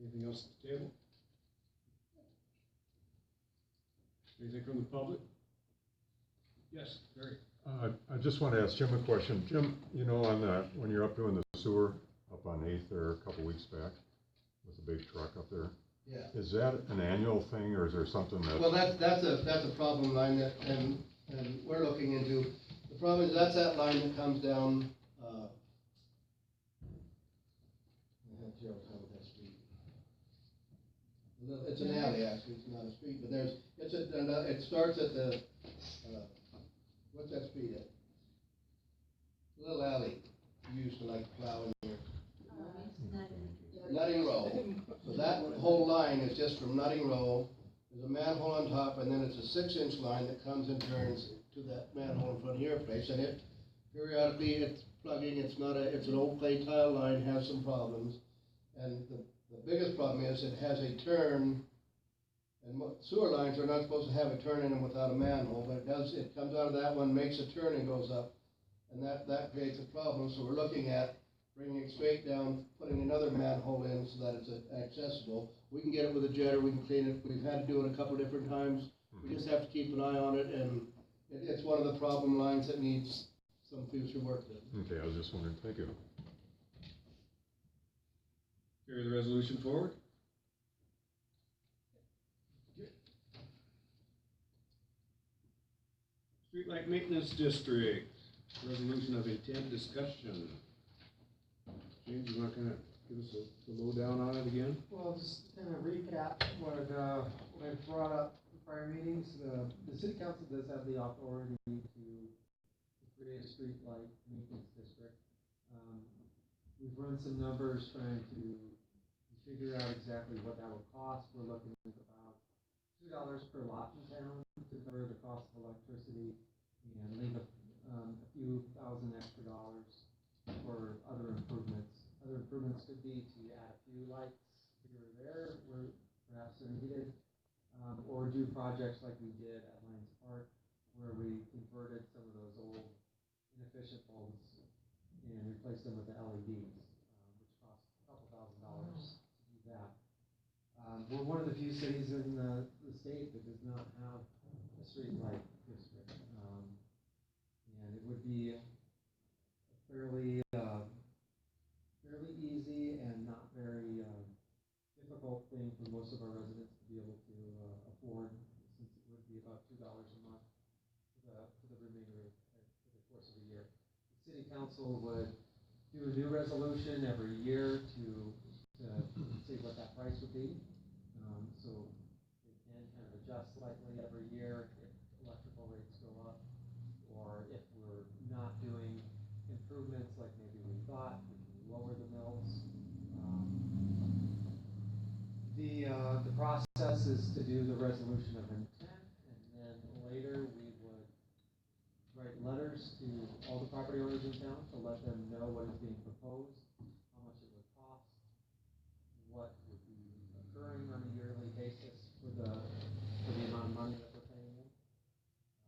Anything else at the table? Anything from the public? Yes, Barry. I just want to ask Jim a question. Jim, on that, when you're up doing the sewer up on 8th there a couple weeks back with the big truck up there, Yeah. is that an annual thing or is there something that? Well, that's a problem line that, and we're looking into. The problem is that's that line that comes down, I have zero time with that street. It's an alley, actually, it's not a street, but it starts at the, what's that street at? Little alley you used to like plow in here. Nutting Row. So that whole line is just from Nutting Row. There's a manhole on top, and then it's a 6-inch line that comes and turns to that manhole in front of your place, and it periodically it's plugging. It's an old clay tile line, has some problems, and the biggest problem is it has a turn. And sewer lines are not supposed to have a turn in them without a manhole, but it does. It comes out of that one, makes a turn and goes up, and that creates a problem. So we're looking at bringing it straight down, putting another manhole in so that it's accessible. We can get it with a jetter, we can clean it. We've had to do it a couple of different times. We just have to keep an eye on it, and it's one of the problem lines that needs some future work done. Okay, I was just wondering. Thank you. Carry the resolution forward. Streetlight Maintenance District, resolution of intent discussion. James, you want to kind of give us the lowdown on it again? Well, just kind of recap what I brought up in prior meetings. The city council does have the authority to create a streetlight maintenance district. We've run some numbers trying to figure out exactly what that would cost. We're looking at about $2 per lot in town to cover the cost of electricity and leave a few thousand extra dollars for other improvements. Other improvements could be to add a few lights here or there where perhaps they're needed, or do projects like we did at Lions Park where we converted some of those old inefficient bulbs and replaced them with the LEDs, which cost a couple $1,000 to do that. We're one of the few cities in the state that does not have a street light district. And it would be a fairly easy and not very difficult thing for most of our residents to be able to afford, since it would be about $2 a month for the remainder for the course of a year. The city council would do a new resolution every year to see what that price would be. So they can kind of adjust slightly every year if electrical rates go up, or if we're not doing improvements like maybe we thought, we can lower the mills. The process is to do the resolution of intent, and then later we would write letters to all the property owners in town to let them know what is being proposed, how much it would cost, what would be occurring on a yearly basis for the amount of money that we're paying in.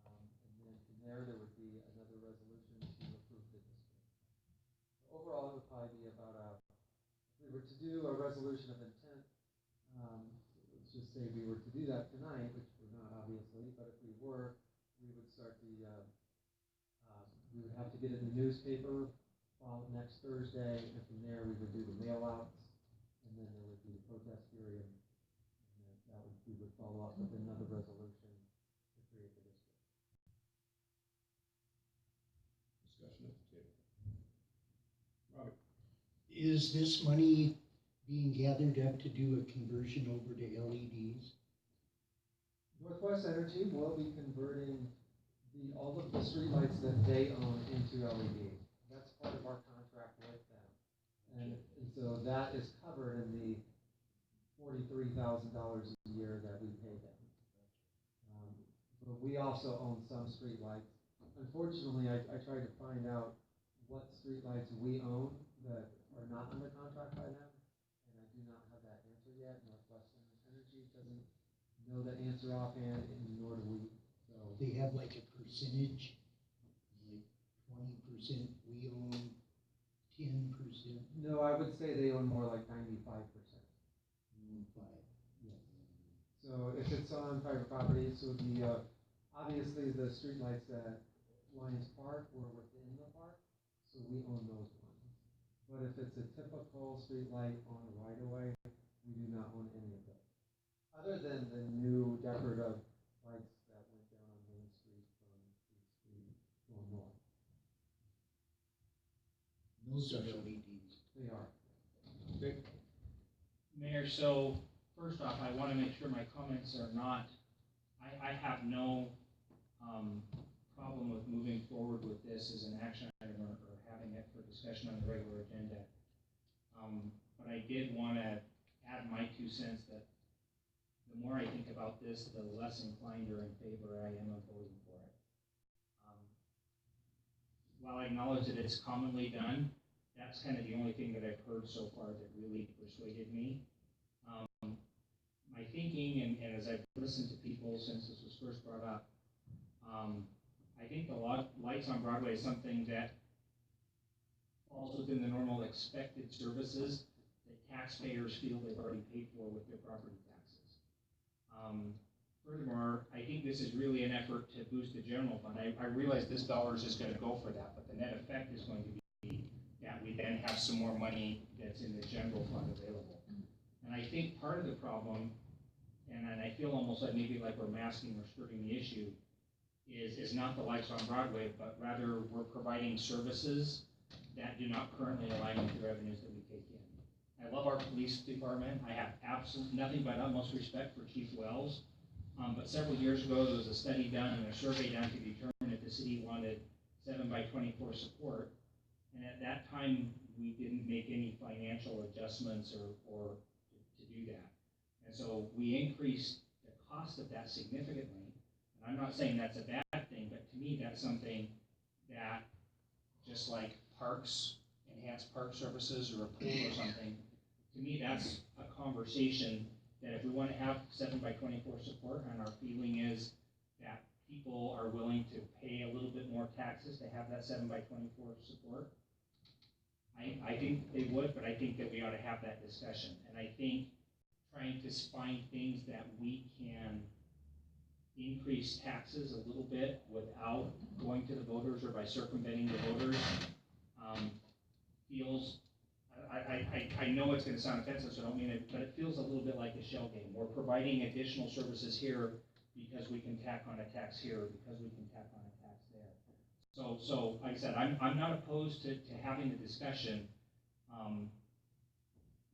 And then from there would be another resolution to approve the district. Overall, it would probably be about a we were to do a resolution of intent, let's just say we were to do that tonight, which we're not obviously, but if we were, we would start we would have to get it in the newspaper next Thursday, and from there we would do the mail outs, and then there would be the protest period, and then we would follow up with another resolution to create the district. Discussion at the table. Robert? Is this money being gathered up to do a conversion over to LEDs? Northwest Energy will be converting all of the streetlights that they own into LED. That's part of our contract with them. And so that is covered in the $43,000 a year that we pay them. But we also own some streetlights. Unfortunately, I tried to find out what streetlights we own that are not under contract by them, and I do not have that answer yet. Northwestern Energy doesn't know that answer offhand, and nor do we. So They have like a percentage, like 20% we own, 10%. no, I would say they own more like 95%. Yes. So if it's on private property, so obviously the streetlights at Lions Park were within the park, so we own those ones. But if it's a typical streetlight on a right of way, we do not own any of those. Other than the new decorative lights that went down on Main Street from East Street going north. Those are LEDs. They are. Okay. Mayor, so first off, I want to make sure my comments are not, I have no problem with moving forward with this as an action item or having it for discussion on the regular agenda. But I did want to add my 2 cents that the more I think about this, the less inclined or in favor I am of voting for it. While I acknowledge that it's commonly done, that's kind of the only thing that I've heard so far that really persuaded me. My thinking, and as I've listened to people since this was first brought up, I think the lights on Broadway is something that falls within the normal expected services that taxpayers feel they've already paid for with their property taxes. Furthermore, I think this is really an effort to boost the general fund. I realize this dollar is just going to go for that, but the net effect is going to be that we then have some more money that's in the general fund available. And I think part of the problem, and I feel almost like maybe like we're masking or skirting the issue, is not the lights on Broadway, but rather we're providing services that do not currently align with the revenues that we take in. I love our police department. I have absolutely nothing but utmost respect for Chief Wells. But several years ago, there was a study done and a survey done to determine if the city wanted 7x24 support. And at that time, we didn't make any financial adjustments or to do that. And so we increased the cost of that significantly. And I'm not saying that's a bad thing, but to me, that's something that, just like parks, enhanced park services or a pool or something, to me, that's a conversation that if we want to have 7x24 support, and our feeling is that people are willing to pay a little bit more taxes to have that 7x24 support, I think they would, but I think that we ought to have that discussion. And I think trying to find things that we can increase taxes a little bit without going to the voters or by circumventing the voters feels, I know it's going to sound offensive, so I don't mean it, but it feels a little bit like a shell game. We're providing additional services here because we can tack on a tax here, because we can tack on a tax there. So like I said, I'm not opposed to having the discussion,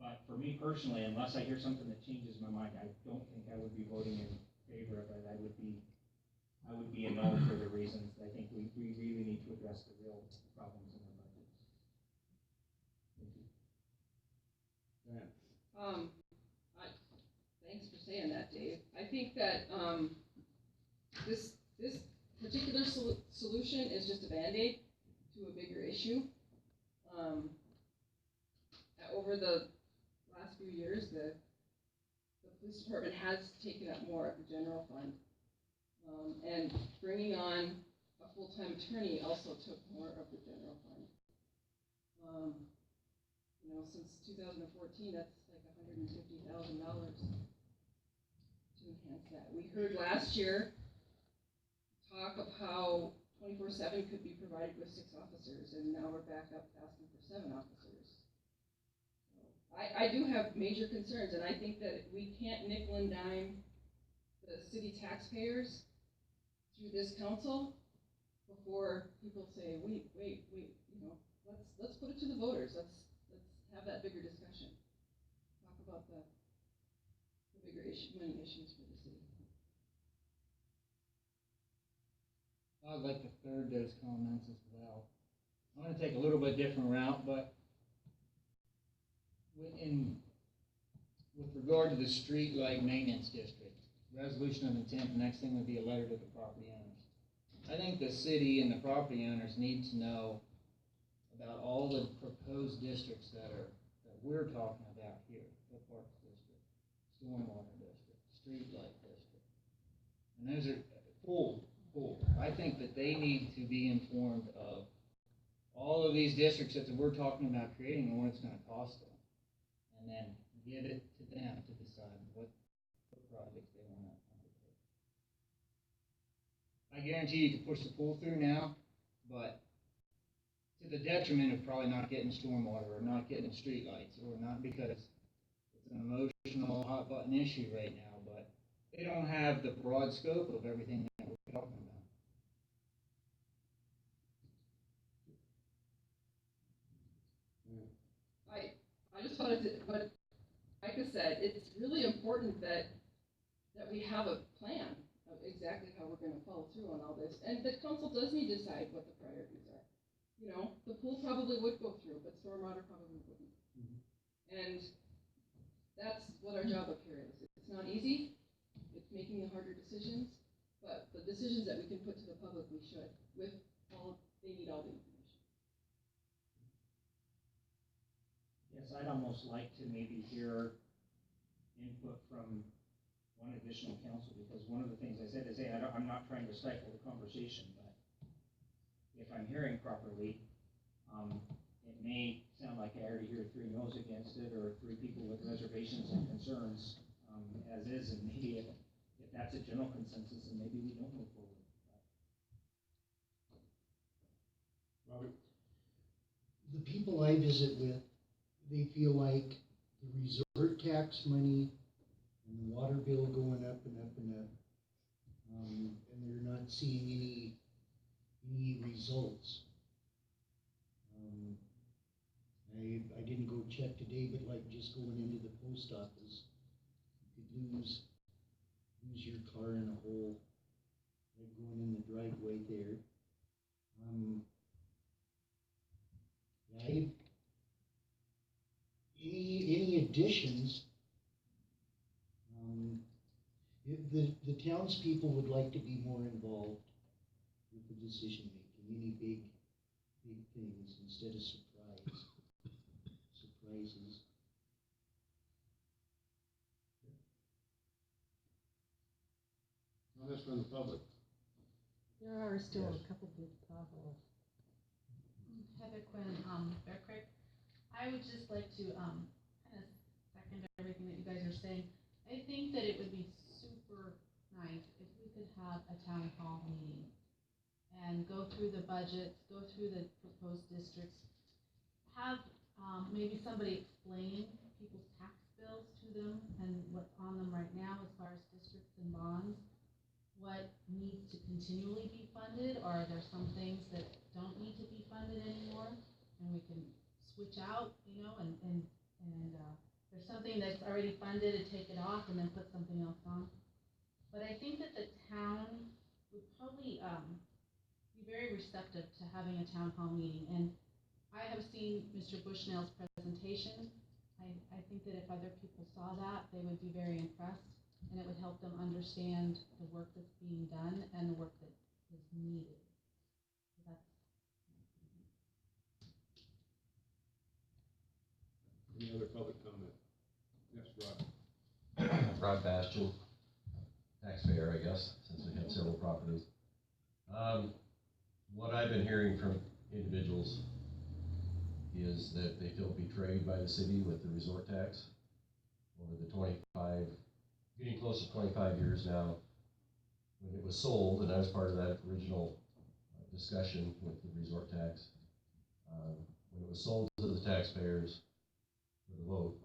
but for me personally, unless I hear something that changes my mind, I don't think I would be voting in favor of it. I would be a no for the reasons that I think we really need to address the real problems in our budgets. Thank you. Dan? Thanks for saying that, Dave. I think that this particular solution is just a Band-Aid to a bigger issue. Over the last few years, the police department has taken up more of the general fund, and bringing on a full-time attorney also took more of the general fund. since 2014, that's like $150,000 to enhance that. We heard last year talk of how 24/7 could be provided with 6 officers, and now we're back up asking for 7 officers. So I do have major concerns, and I think that we can't nickel and dime the city taxpayers through this council before people say, wait, let's put it to the voters. Let's have that bigger discussion. Talk about the bigger money issues for the city. I'd like to third those comments as well. I'm gonna take a little bit different route, but with regard to the street light maintenance district, resolution of intent, the next thing would be a letter to the property owners. I think the city and the property owners need to know about all the proposed districts that we're talking about here, the Parks District, Stormwater District, Street Light District. And those are full. I think that they need to be informed of all of these districts that we're talking about creating and what it's gonna cost them. And then give it to them to decide what projects they wanna undertake. I guarantee you can push the pool through now, but to the detriment of probably not getting stormwater or not getting streetlights, or not because it's an emotional hot button issue right now, but they don't have the broad scope of everything that we're talking about. I just wanted to, but like I said, it's really important that we have a plan of exactly how we're gonna follow through on all this. And the council does need to decide what the priorities are. You know, the pool probably would go through, but stormwater probably wouldn't. And that's what our job up here is. It's not easy, it's making the harder decisions, but the decisions that we can put to the public, we should, they need all the information. Yes, I'd almost like to maybe hear input from one additional council, because one of the things I said is, hey, I'm not trying to stifle the conversation, but if I'm hearing properly, it may sound like I already hear 3 no's against it, or 3 people with reservations and concerns, as is, and maybe if that's a general consensus, then maybe we don't move forward. Robert? The people I visit with, they feel like the resort tax money and the water bill going up and up and up, and they're not seeing any results. I didn't go check today, but like just going into the post office, you could lose your car in a hole, like going in the driveway there. Any additions, the townspeople would like to be more involved with the decision making, any big things instead of surprises. Well, that's from the public. There are still a couple big potholes. Heather Quinn, Bear Creek. I would just like to kind of second everything that you guys are saying. I think that it would be super nice if we could have a town hall meeting and go through the budgets, go through the proposed districts, have maybe somebody explain people's tax bills to them and what's on them right now as far as districts and bonds, what needs to continually be funded, or are there some things that don't need to be funded anymore, and we can switch out, and there's something that's already funded to take it off and then put something else on. But I think that the town would probably be very receptive to having a town hall meeting, and I have seen Mr. Bushnell's presentation. I think that if other people saw that, they would be very impressed, and it would help them understand the work that's being done and the work that is needed. So that's Any other public comment? Yes, Rod. Rod Bastian, taxpayer, I guess, since we have several properties. What I've been hearing from individuals is that they feel betrayed by the city with the resort tax over the 25, getting close to 25 years now. When it was sold, and I was part of that original discussion with the resort tax, when it was sold to the taxpayers for the vote,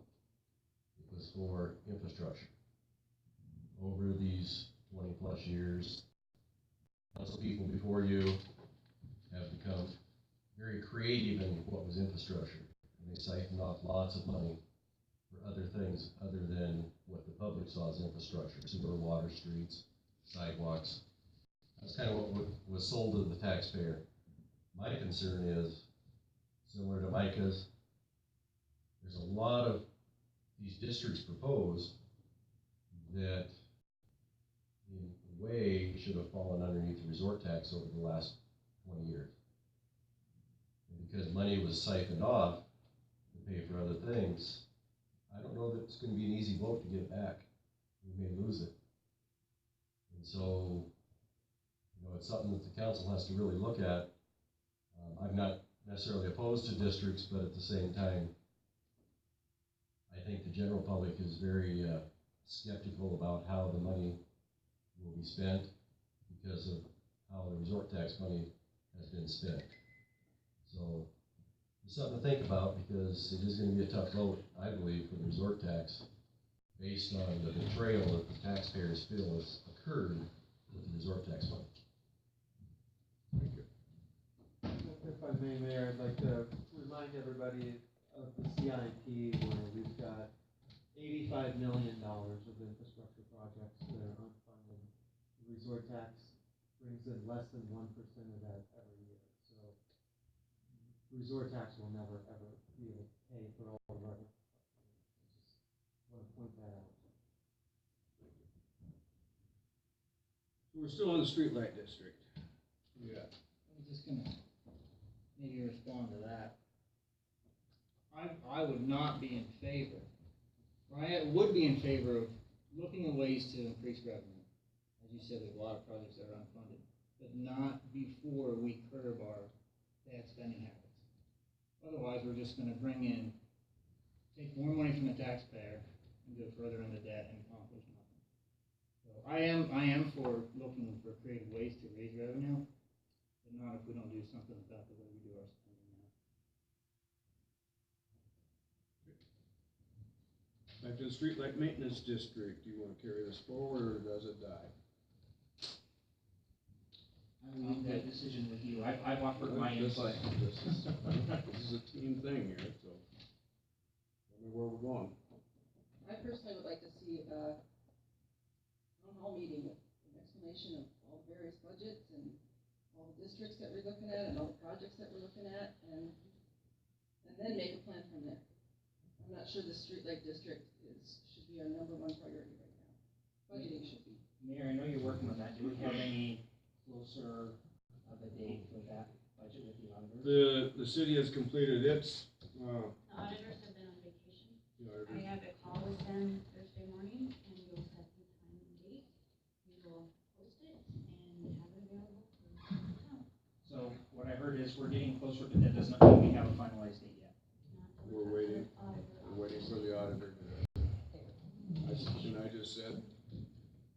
it was for infrastructure. Over these 20+ years, council people before you have become very creative in what was infrastructure, and they siphoned off lots of money for other things other than what the public saw as infrastructure: sewer, water, streets, sidewalks. That's kind of what was sold to the taxpayer. My concern is, similar to Micah's, there's a lot of these districts proposed that in a way should have fallen underneath the resort tax over the last 20 years. And because money was siphoned off to pay for other things, I don't know that it's going to be an easy vote to get it back. We may lose it. And so, you know, it's something that the council has to really look at. I'm not necessarily opposed to districts, but at the same time, I think the general public is very skeptical about how the money will be spent because of how the resort tax money has been spent. So it's something to think about, because it is going to be a tough vote, I believe, for the resort tax based on the betrayal that the taxpayers feel has occurred with the resort tax money. Thank you. If I may, Mayor, I'd like to remind everybody of the CIP, where we've got $85 million of infrastructure projects that are unfunded. The resort tax brings in less than 1% of that every year. So resort tax will never, ever be able to pay for all of our infrastructure. I just want to point that out. We're still in the streetlight district. Yeah. I was just gonna maybe respond to that. I would not be in favor, or I would be in favor of looking at ways to increase revenue. As you said, there's a lot of projects that are unfunded, but not before we curb our bad spending habits. Otherwise, we're just gonna take more money from the taxpayer and go further into debt and accomplish nothing. So I am for looking for creative ways to raise revenue, but not if we don't do something about the way we do our spending now. Back to the streetlight maintenance district. Do you want to carry this forward, or does it die? I leave that decision with you. I've offered my This input. is a team thing here, so tell me where we're going. I personally would like to see a town hall meeting with an explanation of all the various budgets and all the districts that we're looking at and all the projects that we're looking at, and then make a plan from there. I'm not sure the streetlight district should be our #1 priority right now. Budgeting should be. Mayor, I know you're working on that. Do we have any closer of a date for that budget with the auditors? The city has completed its, The auditors have been on vacation. the I auditors. have a call with them Thursday morning, and we'll set the time and date. We will post it and have it available for the town. So what I heard is we're getting closer, but that does not mean we have a finalized date yet. We're waiting for the auditor to, I just said,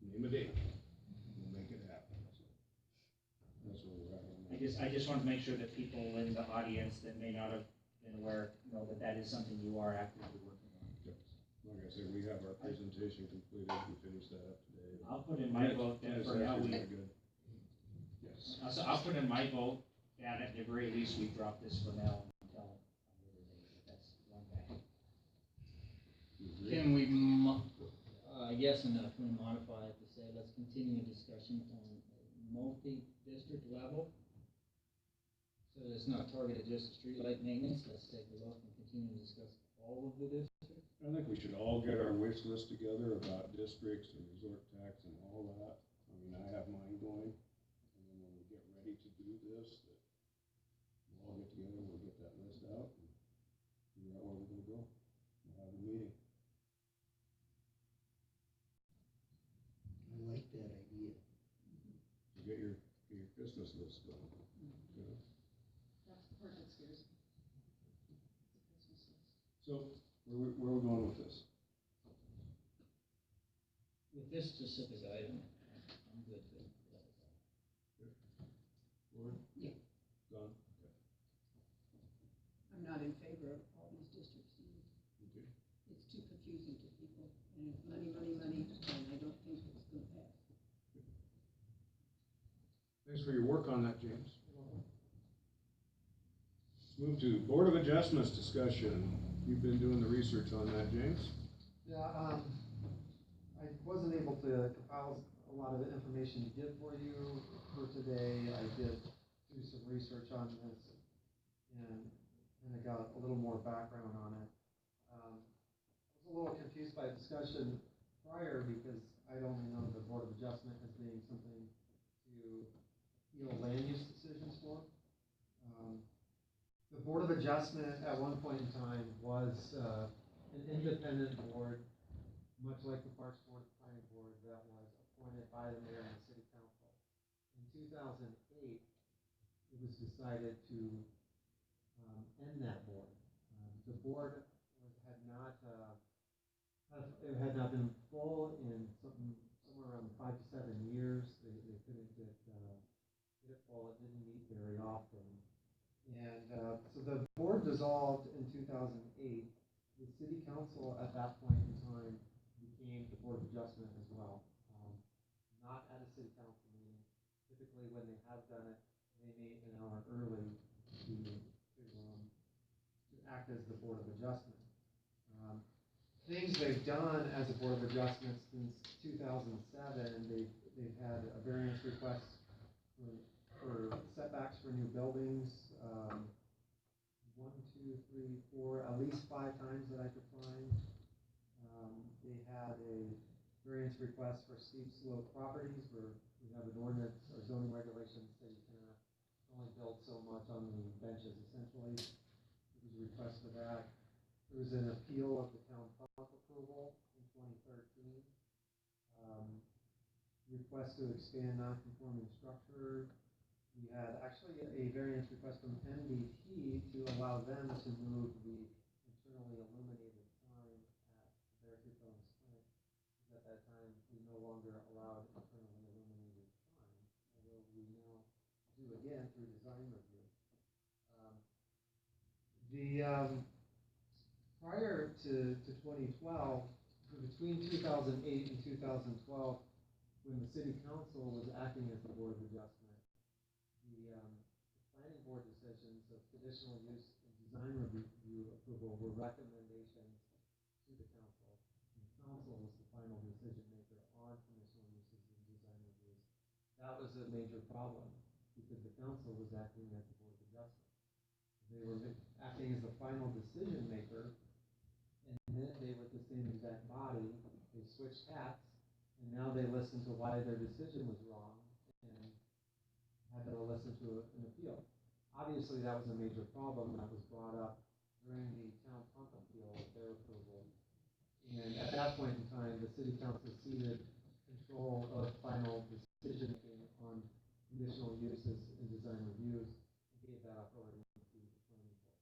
name a date, we'll make it happen. So that's where we're at on that. I just want to make sure that people in the audience that may not have been aware know that that is something you are actively working on. Like I said, we have our presentation completed, we finished that up today. I'll put in my vote that It's for now actually we, really good. Yes. so I'll put in my vote that at the very least we drop this for now until another date, if that's one thing. Can we, yes and no, can we modify it to say, let's continue a discussion on a multi-district level? So that it's not targeted just to streetlight maintenance, let's take a look and continue to discuss all of the districts? I think we should all get our wish list together about districts and resort tax and all that. I mean, I have mine going, and then when we get ready to do this, that we'll all get together, we'll get that list out, and figure out where we're gonna go. We'll have a meeting. I like that idea. So get your Christmas list going. You know? That's the part that scares me. So, where are we going with this? With this specific item, I'm good to let it go. Lauren? Yeah. Don? I'm not in favor of all these districts. Okay. It's too confusing to people, and it's money, money, money, and I don't think it's gonna pass. Thanks for your work on that, James. Let's move to Board of Adjustments discussion. You've been doing the research on that, James? Yeah, I wasn't able to compile a lot of the information to give for you for today. I did do some research on this and I got a little more background on it. I was a little confused by the discussion prior because I'd only known the Board of Adjustment as being something to appeal land use decisions for. The Board of Adjustment at one point in time was an independent board, much like the Parks Board, the Planning Board, that was appointed by the mayor and the city council. In 2008, it was decided to end that board. The board had not been full in somewhere around 5 to 7 years. They couldn't get it full. It didn't meet very often. And so the board dissolved in 2008. The city council at that point in time became the Board of Adjustment as well. Not at a city council meeting. Typically, when they have done it, they meet an hour early to act as the Board of Adjustment. Things they've done as a Board of Adjustment since 2007, they've had a variance request for setbacks for new buildings. 1, 2, 3, 4, at least 5 times that I could find. They had a variance request for steep slope properties where we have an ordinance or zoning regulations that you can only build so much on the benches essentially. There was a request for that. There was an appeal of the town park approval in 2013. Request to expand non-conforming structure. We had actually a variance request from MDT to allow them to move the internally illuminated sign at Beartooth Bones Clinic. At that time, we no longer allowed internally illuminated signs, although we now do again through design review. Prior to 2012, between 2008 and 2012, when the city council was acting as the Board of Adjustment, the planning board decisions of conditional use and design review approval were recommendations to the council. And the council was the final decision maker on conditional uses and design reviews. That was a major problem because the council was acting as the Board of Adjustment. They were acting as the final decision maker, and then they were the same exact body. They switched hats, and now they listen to why their decision was wrong and had to listen to an appeal. Obviously, that was a major problem that was brought up during the town pump appeal with their approval. And at that point in time, the city council ceded control of final decision making on conditional uses and design reviews and gave that authority to the planning board.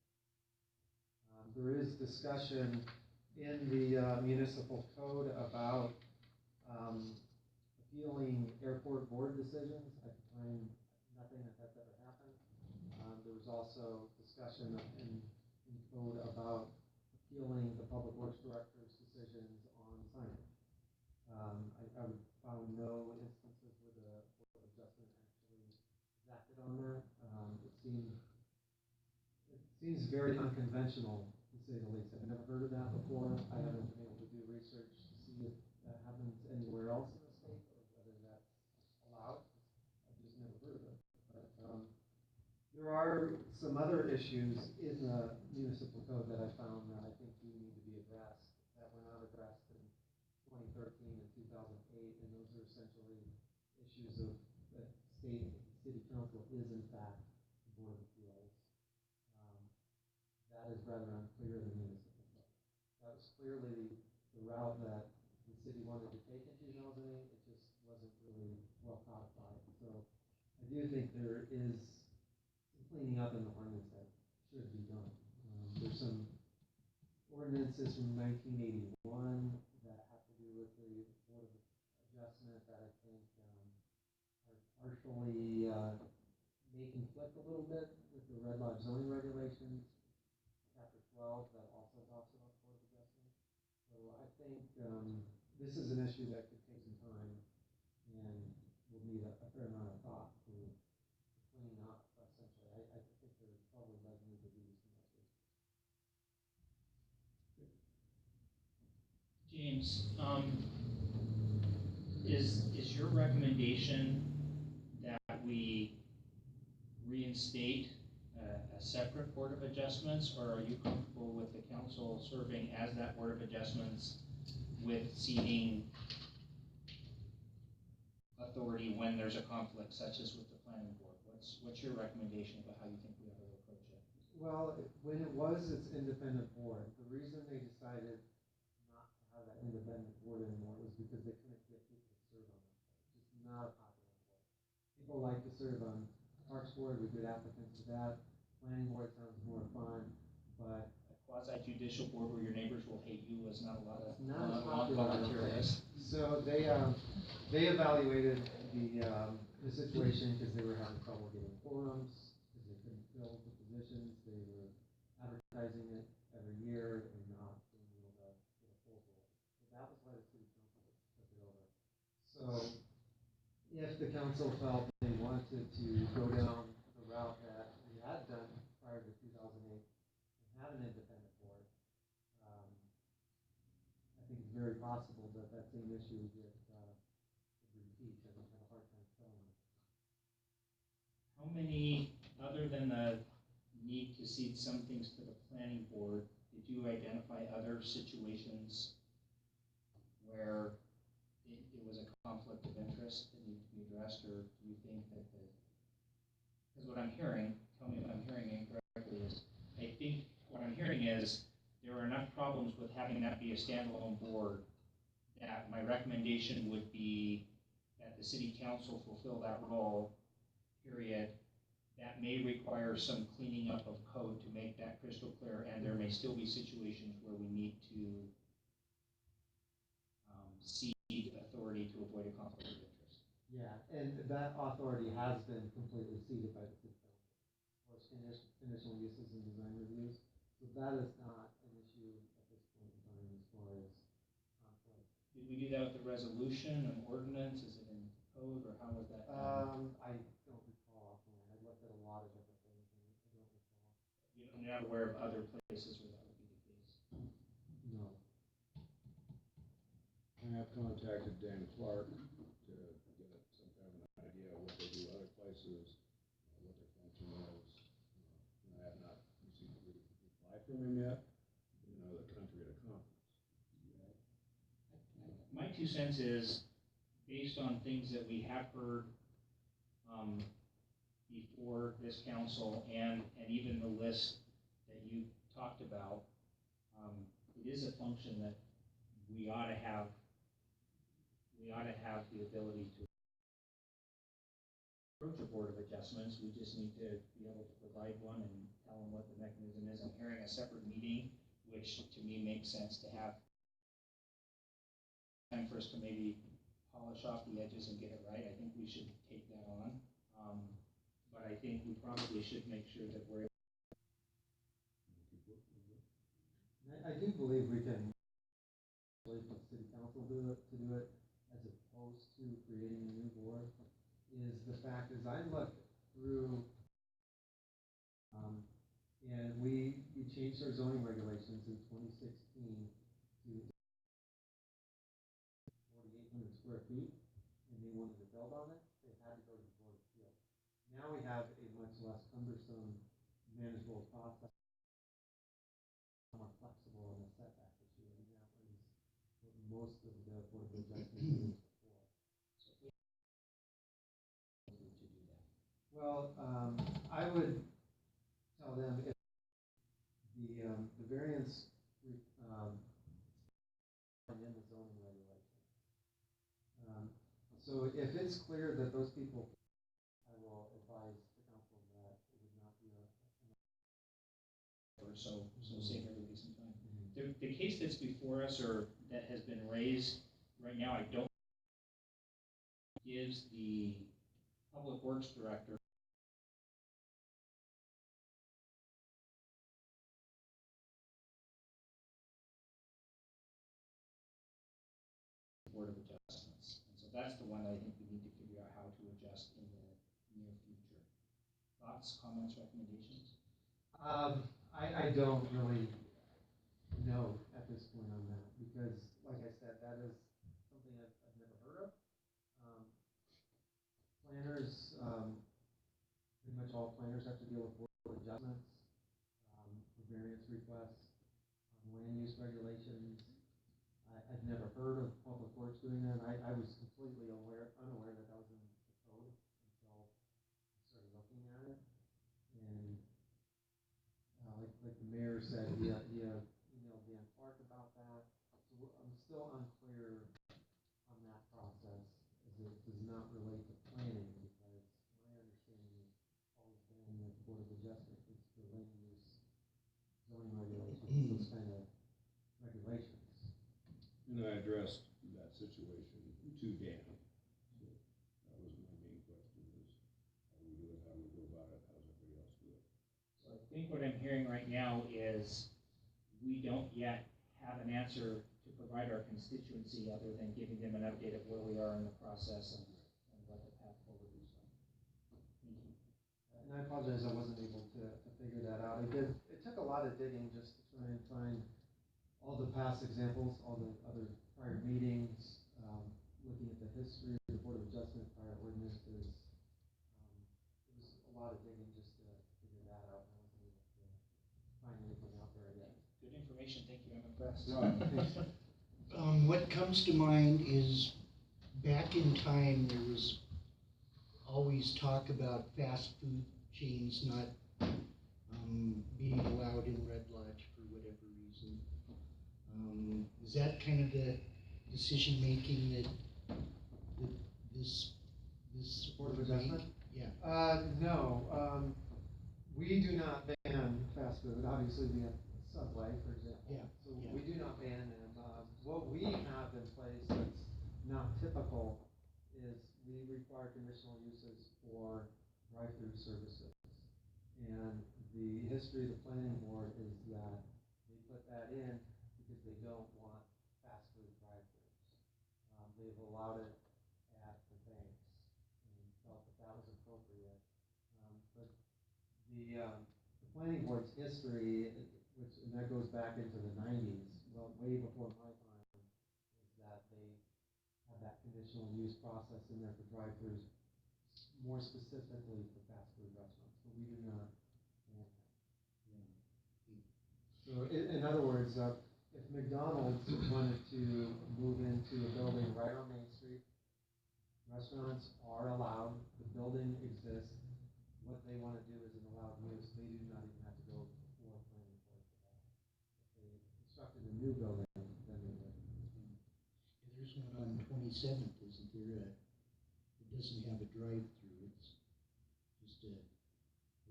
There is discussion in the municipal code about appealing airport board decisions. I can find nothing that's ever happened. There was also discussion in code about appealing the public works director's decisions on signage. I found no instances where the Board of Adjustment actually acted on that. It seems very unconventional, to say the least. I've never heard of that before. I haven't been able to do research to see if that happens anywhere else in the state or whether that's allowed. I've just never heard of it. But there are some other issues in the municipal code that I found that I think do need to be addressed that were not addressed in 2013 and 2008, and those are essentially issues of that city council is in fact the Board of Appeals. That is rather unclear in the municipal code. That was clearly the route that the city wanted to take in 2008. It just wasn't really well codified. So I do think there is some cleaning up in the ordinance that should be done. There's some ordinances from 1981 that have to do with the Board of Adjustment that I think are partially may conflict a little bit with the Red Lodge zoning regulations, chapter 12, that also talks about Board of Adjustment. So I think this is an issue that could take some time and will need a fair amount of thought to clean up, essentially. I think there probably does need to be some updates. James, is your recommendation that we reinstate a separate Board of Adjustments, or are you comfortable with the council serving as that Board of Adjustments with ceding authority when there's a conflict, such as with the planning board? What's your recommendation about how you think we ought to approach it? Well, when it was its independent board, the reason they decided not to have that independent board anymore was because they couldn't get people to serve on that board. It's just not a popular board. People like to serve on Parks Board, we get applicants to that. Planning board sounds more fun, but A quasi-judicial board where your neighbors will hate you is not a lot of not as popular. volunteers. So they evaluated the situation because they were having trouble getting quorums, because they couldn't fill the positions. They were advertising it every year and not being able to get a full board. So that was why the city council took it over. So if the council felt they wanted to go down the route that we had done prior to 2008 and have an independent board, I think it's very possible that that same issue would repeat, and we'd have a hard time filling it. How many, other than the need to cede some things to the planning board, did you identify other situations where it was a conflict of interest that needed to be addressed, or do you think that because what I'm hearing, tell me if I'm hearing incorrectly, is I think what I'm hearing is there are enough problems with having that be a standalone board that my recommendation would be that the city council fulfill that role, period. That may require some cleaning up of code to make that crystal clear, and there may still be situations where we need to cede authority to avoid a conflict of interest. Yeah, and that authority has been completely ceded by the city council for conditional uses and design reviews. So that is not an issue at this point in time as far as conflict. Did we do that with the resolution, an ordinance? Is it in code, or how was that done? I don't recall offhand. I looked at a lot of different things and I don't recall. You're not aware of other places where that would be the case? No. I have contacted Dan Clark to get some kind of an idea of what they do other places, what their function is. I have not received a reply from him yet. The country at a conference. My 2 cents is, based on things that we have heard before this council and even the list that you talked about, it is a function that we ought to have the ability to approach a board of adjustments. We just need to be able to provide one and tell them what the mechanism is. I'm hearing a separate meeting, which to me makes sense to have time for us to maybe polish off the edges and get it right. I think we should take that on. But I think we probably should make sure that we're. I do believe we can let the city council do it as opposed to creating a new board. Is the fact is I looked through and we changed our zoning regulations in 2016 to 4,800 square feet, and they wanted to build on it, they had to go to the Board of Appeals. Now we have a much less cumbersome, manageable process, more flexible in the setback issue, and that was what most of the Board of Adjustment did before. To do that. Well, I would tell them if the variance in the zoning regulation. So if it's clear that those people, I will advise the council that it would not be So save everybody some time. the case that's before us or that has been raised, right now, I don't gives the Public Works Director Board of Adjustments. And so that's the one I think we need to figure out how to adjust in the near future. Thoughts, comments, recommendations? I don't really know at this point on that, because, like I said, that is something I've never heard of. Planners, pretty much all planners have to deal with board adjustments, variance requests, land use regulations. I've never heard of Public Works doing that. I was completely unaware that that was in the code until I started looking at it. And like the mayor said, he emailed Dan Clark about that. So I'm still unclear on that process, as it does not relate to planning, because my understanding has always been that the Board of Adjustment is for land use, zoning regulations, those kind of regulations. And I addressed that situation to Dan. So that was my main question, is how do we do it, how do we go about it, how does everybody else do it? So I think what I'm hearing right now is we don't yet have an answer to provide our constituency other than giving them an update of where we are in the process and what the path forward is. Thank you. And I apologize, I wasn't able to figure that out. It took a lot of digging just to try and find all the past examples, all the other prior meetings, looking at the history of the Board of Adjustment, prior ordinances. It was a lot of digging just to figure that out. I wasn't able to find anything out there yet. Good information, thank you, I'm impressed. What comes to mind is back in time, there was always talk about fast food chains not being allowed in Red Lodge for whatever reason. Is that kind of the decision making that this Board of Adjustment? Yeah. No, we do not ban fast food, obviously we have Subway, for example. Yeah, So yeah. we do not ban them. What we have in place that's not typical is we require conditional uses for drive-through services. And the history of the planning board is that they put that in because they don't want fast food drive-throughs. They've allowed it at the banks and felt that that was appropriate. But the planning board's history, and that goes back into the 90s, well, way before my time, is that they have that conditional use process in there for drive-throughs, more specifically for fast food restaurants, but we do not ban that. So in other words, if McDonald's wanted to move into a building right on Main Street, restaurants are allowed, the building exists, what they want to do is an allowed use, they do not even have to go before planning board for that. If they constructed a new building, then they would. There's one on 27th, isn't there? It doesn't have a drive-through, it's just a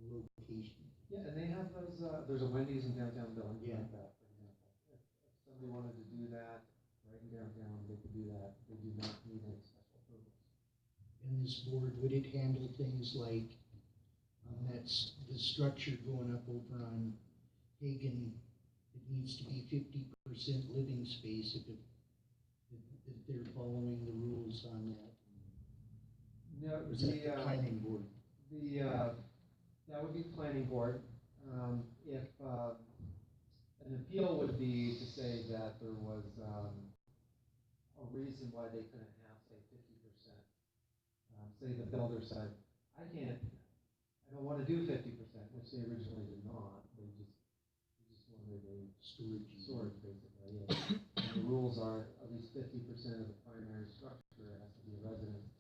location. Yeah, and they have those, there's a Wendy's in downtown Billings Yeah. like that, for example. If somebody wanted to do that right in downtown, they could do that. They do not need any special approvals. And this board, would it handle things like, that's the structure going up over on Hagen, it needs to be 50% living space if they're following the rules on that? No, Or is that the planning board? That would be planning board. If, an appeal would be to say that there was, a reason why they couldn't have, say, 50%. Say the builder said, I don't wanna do 50%, which they originally did not. They just wanted a storage basically. And the rules are at least 50% of the primary structure has to be a residence.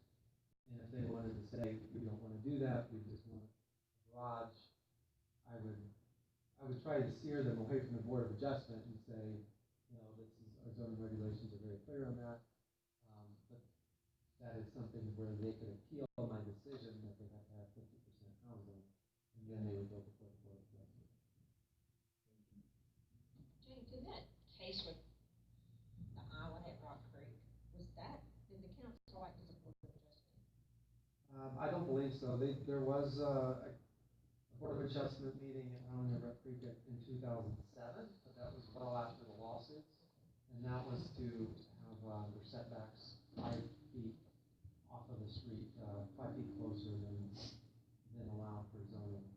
And if they wanted to say, we don't wanna do that, we just want a garage, I would try to steer them away from the Board of Adjustment and say, our zoning regulations are very clear on that. But that is something where they could appeal my decision that they have to have 50% housing, and then they would go before the Board of Adjustment. Jane, did that case with the island at Rock Creek, was that, did the council act as a board of adjustment? I don't believe so. There was a Board of Adjustment meeting at Island at Rock Creek in 2007, but that was well after the lawsuits. And that was to have their setbacks 5 feet off of the street, 5 feet closer than allowed for zoning.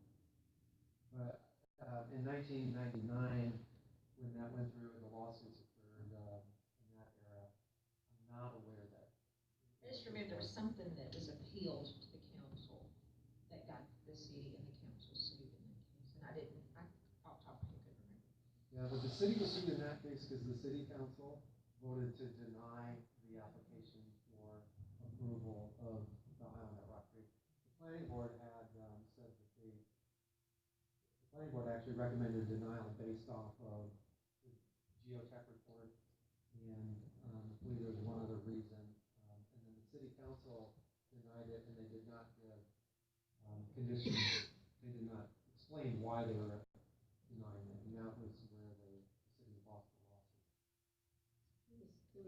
But in 1999, when that went through and the lawsuits occurred in that era, I'm not aware that. I just remember there was something that was appealed to the council that got the city and the council sued in that case, and off the top of my head, couldn't remember. Yeah, but the city was sued in that case because the city council voted to deny the application for approval of the island at Rock Creek. The planning board had said that the planning board actually recommended denial based off of the geotech report, and I believe there was one other reason. And then the city council denied it, and they did not give conditions. They did not explain why they were denying it, and that was where the city lost the lawsuit. There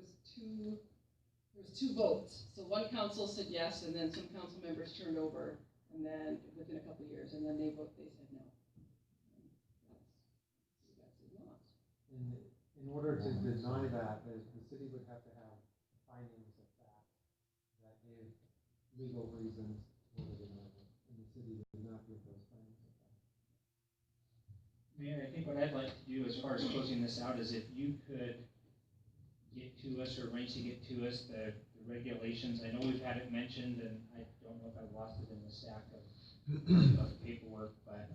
was two votes. So one council said yes, and then some council members turned over, and then within a couple of years, and then they said no. That's lost. In order to deny that, the city would have to have findings of fact that gave legal reasons for the denial, and the city did not give those findings of fact. Mayor, I think what I'd like to do as far as closing this out is if you could get to us or arrange to get to us the regulations. I know we've had it mentioned, and I don't know if I lost it in the stack of paperwork, but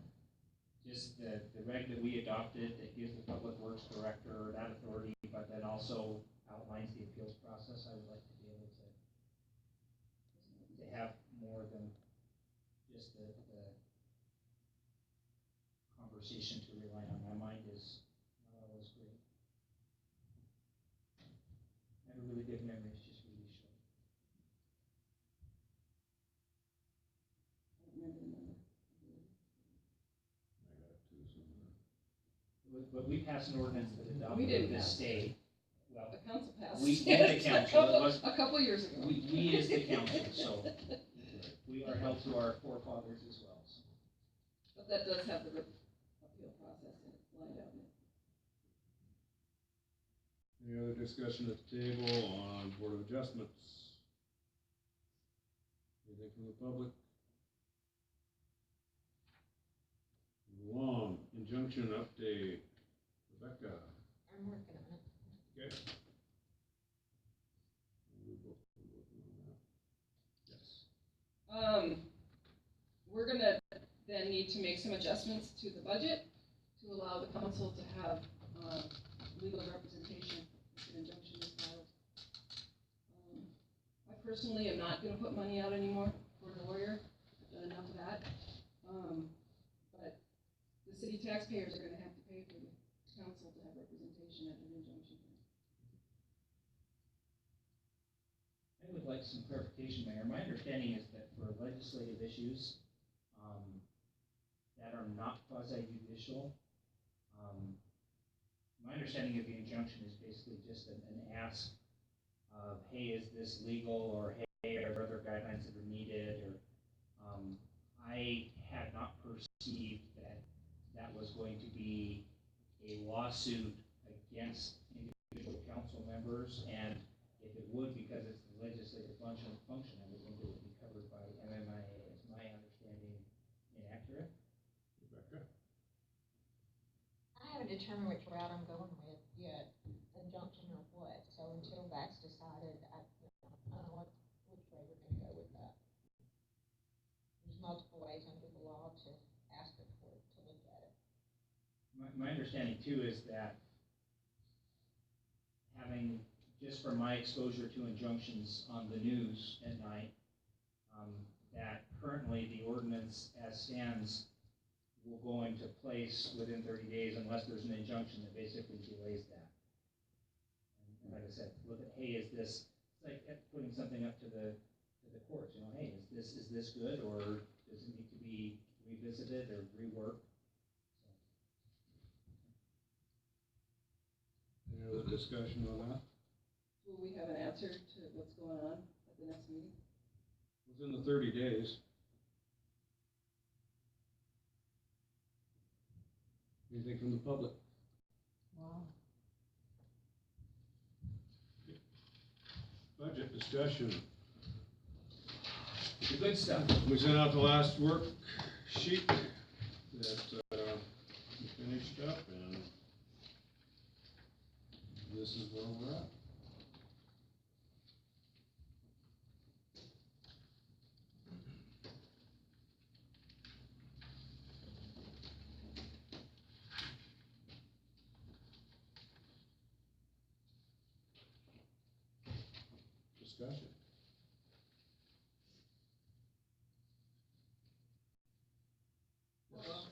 just the reg that we adopted that gives the Public Works Director that authority, but that also outlines the appeals process. I would like to be able to have more than just the conversation to rely on. My mind is not always great. I have a really good memory, it's just really short. I don't remember the number. I got it too somewhere. But we passed an ordinance that We adopted didn't this pass it. state. Well, The council passed we, it the council, it was, a couple years ago. we as the council, so we are held to our forefathers as well. So. But that does have the appeal process in it, lined out in it. Any other discussion at the table on Board of Adjustments? Anything from the public? Move along, injunction update, Rebecca. I'm working on it. Okay. We both been working on that. Yes. We're gonna then need to make some adjustments to the budget to allow the council to have, legal representation if an injunction is filed. I personally am not gonna put money out anymore for a lawyer. I've done enough of that. But the city taxpayers are gonna have to pay for the council to have representation at an injunction. I would like some clarification, Mayor. My understanding is that for legislative issues that are not quasi-judicial, my understanding of the injunction is basically just an ask of, hey, is this legal, or hey, are there other guidelines that are needed, or I had not perceived that was going to be a lawsuit against individual council members, and if it would, because it's the legislative function, I would think it would be covered by MMIA. Is my understanding inaccurate? Rebecca? I haven't determined which route I'm going with yet, injunction or what, so until that's decided, I don't know which way we're gonna go with that. There's multiple ways under the law to ask the court to look at it. My understanding too is that having, just from my exposure to injunctions on the news at night, that currently the ordinance as stands will go into place within 30 days unless there's an injunction that basically delays that. And like I said, look at, hey, is this, it's like putting something up to the courts, you know, hey, is this good, or does it need to be revisited or reworked? Any discussion on that. Will we have an answer to what's going on at the next meeting? Within the 30 days. Anything from the public? Wow. Budget discussion. The good stuff. We sent out the last worksheet that we finished up, and this is where we're at. Discussion. Well,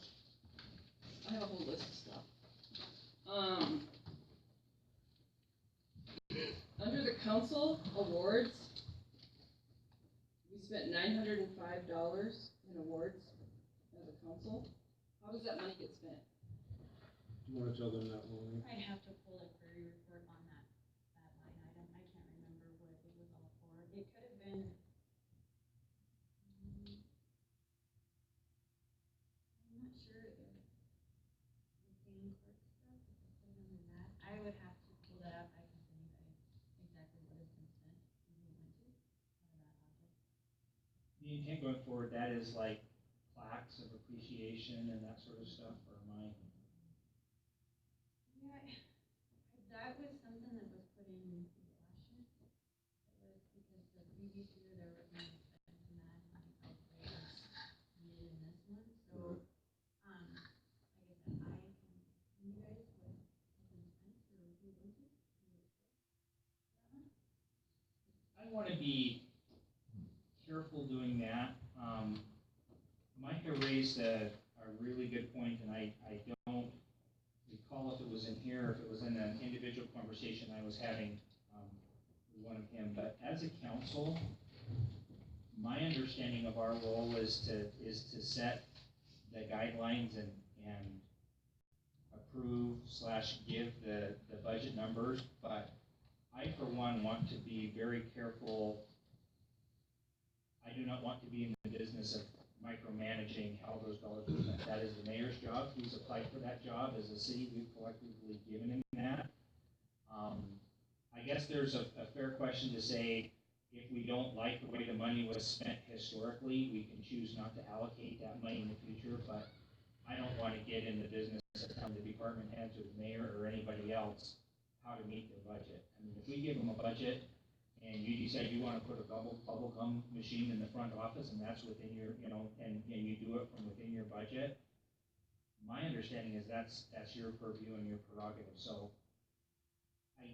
I have a whole list of stuff. Under the council awards, we spent $905 in awards as a council. How does that money get spent? Do you want to tell them that one? I'd have to pull a query report on that line item. I can't remember what it was all for. It could have been. I'm not sure if the same clerk stuff, if it's put under that. I would have to pull that up. I can send you guys exactly what has been spent and who it went to out of that object. The intent going forward, that is like plaques of appreciation and that sort of stuff, or am I? Yeah, that was something that was put in last year. It was because the previous year there was no expense in that, and I felt like it was needed in this one, so, like I said, I can, you guys, what has been spent, or who went to? I want to be careful doing that. Micah raised a really good point, and I don't recall if it was in here, if it was in an individual conversation I was having with one of him, but as a council, my understanding of our role is to set the guidelines and approve / give the budget numbers, but I, for one, want to be very careful. I do not want to be in the business of micromanaging how those dollars are spent. That is the mayor's job. He's applied for that job. As a city, we've collectively given him that. I guess there's a fair question to say, if we don't like the way the money was spent historically, we can choose not to allocate that money in the future, but I don't want to get in the business of telling the department heads or the mayor or anybody else how to meet their budget. I mean, if we give them a budget and you decide you want to put a bubble gum machine in the front office and that's within your, and you do it from within your budget, my understanding is that's your purview and your prerogative. So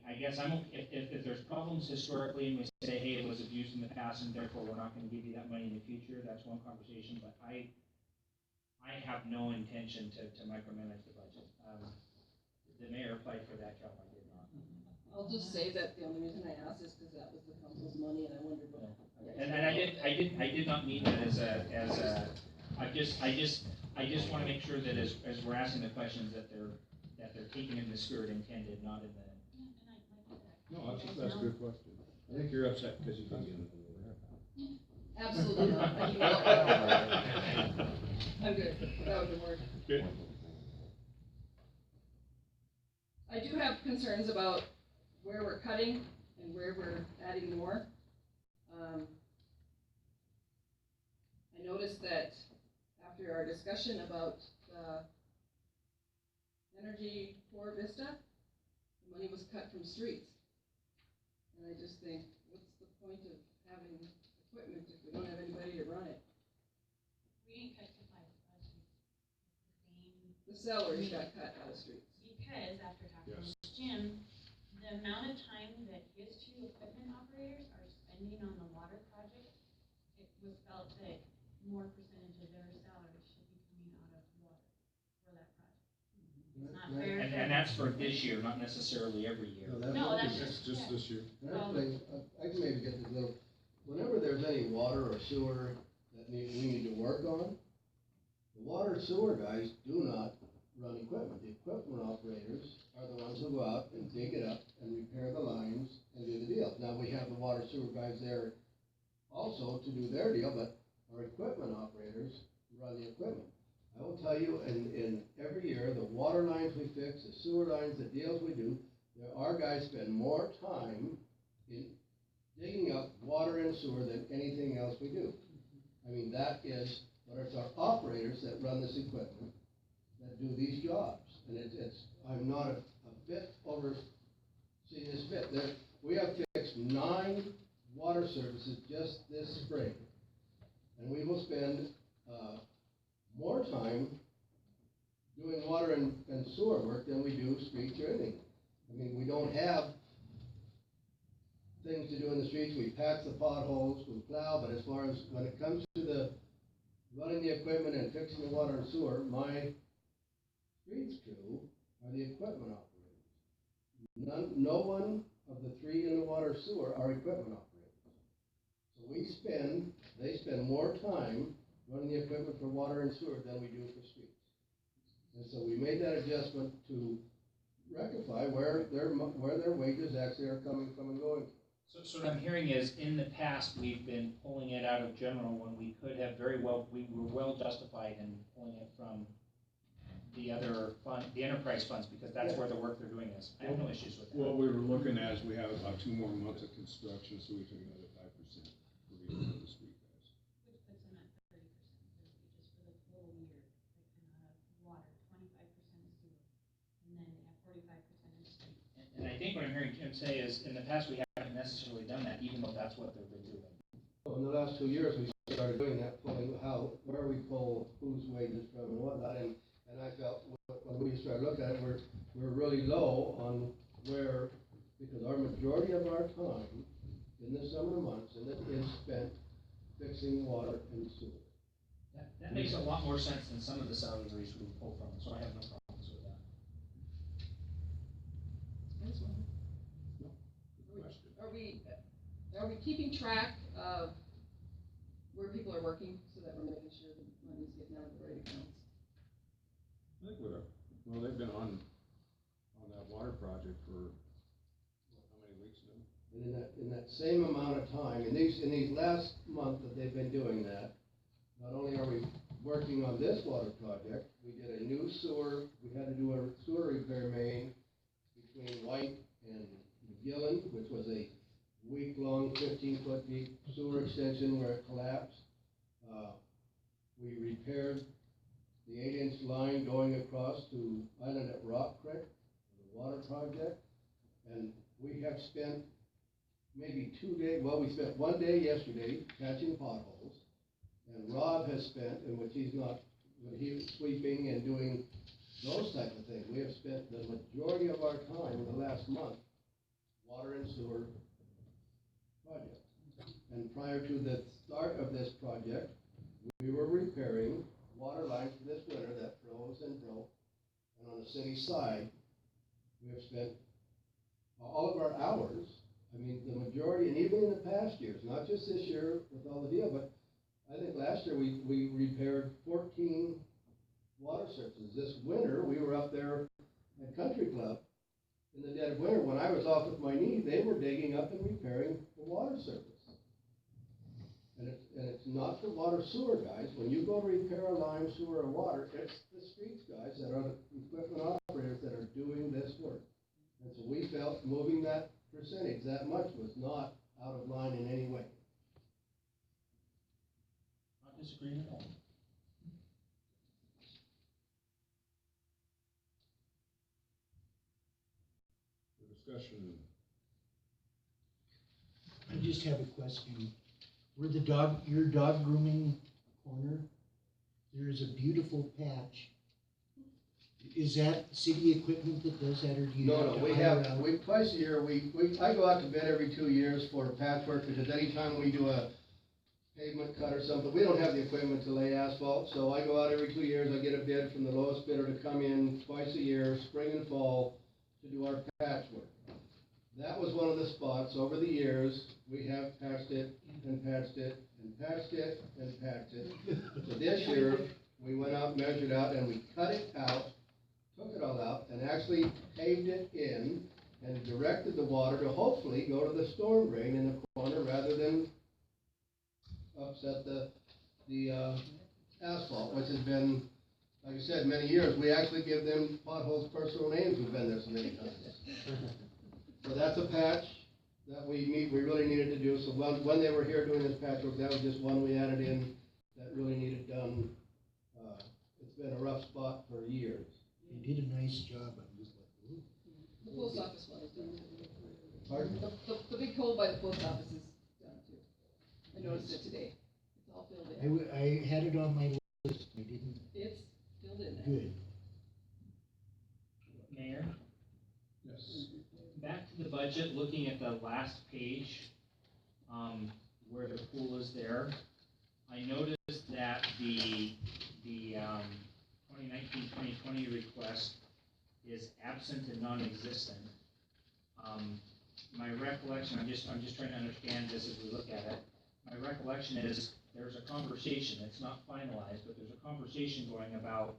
I guess if there's problems historically and we say, hey, it was abused in the past and therefore we're not going to give you that money in the future, that's one conversation, but I have no intention to micromanage the budget. The mayor applied for that job, I did not. I'll just say that the only reason I asked is because that was the council's money, and I wondered what. And I did not mean that I just want to make sure that as we're asking the questions that they're taken in the spirit intended, not in the. No, that's a good question. I think you're upset because you didn't get it. Absolutely not. I'm good. That would work. Okay. I do have concerns about where we're cutting and where we're adding more. I noticed that after our discussion about energy for Vista, the money was cut from streets. And I just think, what's the point of having equipment if we don't have anybody to run it? We didn't cut supplies, streets. The salaries got cut out of streets. Because after talking with Jim, the amount of time that his two equipment operators are spending on the water project, it was felt that more percentage of their salary should be coming out of water for that project. It's not fair. And that's for this year, not necessarily every year. No, that's just this year. Another thing, I can maybe get this little, whenever there's any water or sewer that we need to work on, the water sewer guys do not run equipment. The equipment operators are the ones who go out and dig it up and repair the lines and do the deal. Now, we have the water sewer guys there also to do their deal, but our equipment operators run the equipment. I will tell you, in every year, the water lines we fix, the sewer lines, the deals we do, our guys spend more time in digging up water and sewer than anything else we do. I mean, that is, but it's our operators that run this equipment that do these jobs. And I'm not a bit overseeing this bit. We have fixed 9 water services just this spring. And we will spend, more time doing water and sewer work than we do streets or anything. I mean, we don't have things to do in the streets. We patch the potholes, we plow, but as far as when it comes to the running the equipment and fixing the water and sewer, my streets crew are the equipment operators. No one of the 3 in the water sewer are equipment operators. So they spend more time running the equipment for water and sewer than we do for streets. And so we made that adjustment to rectify where their wages actually are coming from and going. So what I'm hearing is, in the past, we've been pulling it out of general when we could have we were well justified in pulling it from the other fund, the enterprise funds, because that's where the work they're doing is. I have no issues with that. What we were looking at is we have about 2 more months of construction, so we took another 5% for the street guys. Which puts them at 30% just for the full year, water, 25% is sewer, and then they have 45% in street. And I think what I'm hearing Jim say is, in the past, we haven't necessarily done that, even though that's what they've been doing. Well, in the last 2 years, we started doing that, where we pull whose wages from and whatnot, and I felt when we started looking at it, we're really low on where, because our majority of our time in the summer months is spent fixing water and sewer. That makes a lot more sense than some of the salaries we pull from, so I have no problems with that. That's one. No, good question. Are we keeping track of where people are working so that we're making sure the money's getting out of the right accounts? I think well, they've been on that water project for, how many weeks now? And in that same amount of time, in these last month that they've been doing that, not only are we working on this water project, we did a new sewer, we had to do a sewer repair main between White and McGillen, which was a week-long, 15-foot deep sewer extension where it collapsed. We repaired the 8-inch line going across to Island at Rock Creek, the water project, and we have spent maybe 2 days, well, we spent 1 day yesterday patching potholes, and Rob has spent, in which he's not, when he was sweeping and doing those type of things, we have spent the majority of our time in the last month water and sewer project. And prior to the start of this project, we were repairing water lines for this winter that froze and broke. And on the city side, we have spent all of our hours, I mean, the majority, and even in the past years, not just this year with all the deal, but I think last year we repaired 14 water services. This winter, we were up there at Country Club in the dead of winter. When I was off with my knee, they were digging up and repairing the water service. And it's not the water sewer guys. When you go to repair a line, sewer, or water, it's the streets guys that are the equipment operators that are doing this work. And so we felt moving that percentage that much was not out of line in any way. Not disagreeing at all. The discussion. I just have a question. Where your dog grooming corner, there is a beautiful patch. Is that city equipment that does that, or do you? No, we twice a year, I go out to bid every 2 years for patchwork, because anytime we do a pavement cut or something, we don't have the equipment to lay asphalt, so I go out every 2 years, I get a bid from the lowest bidder to come in twice a year, spring and fall, to do our patchwork. That was one of the spots over the years, we have patched it, and patched it, and patched it, and patched it. So this year, we went out, measured out, and we cut it out took it all out and actually paved it in and directed the water to hopefully go to the storm drain in the corner rather than upset the asphalt, which has been, like I said, many years. We actually give them potholes personal names, we've been there so many times. So that's a patch that we really needed to do. So when they were here doing this patchwork, that was just one we added in that really needed done. It's been a rough spot for years. They did a nice job, I'm just like, ooh. The post office one is done. Pardon? The big hole by the post office is done too. I noticed it today. It's all filled in. I had it on my list, I didn't, It's filled in now. good. Mayor, Yes. back to the budget, looking at the last page, where the pool is there. I noticed that the 2019-2020 request is absent and non-existent. My recollection, I'm just trying to understand this as we look at it. My recollection is there's a conversation, it's not finalized, but there's a conversation going about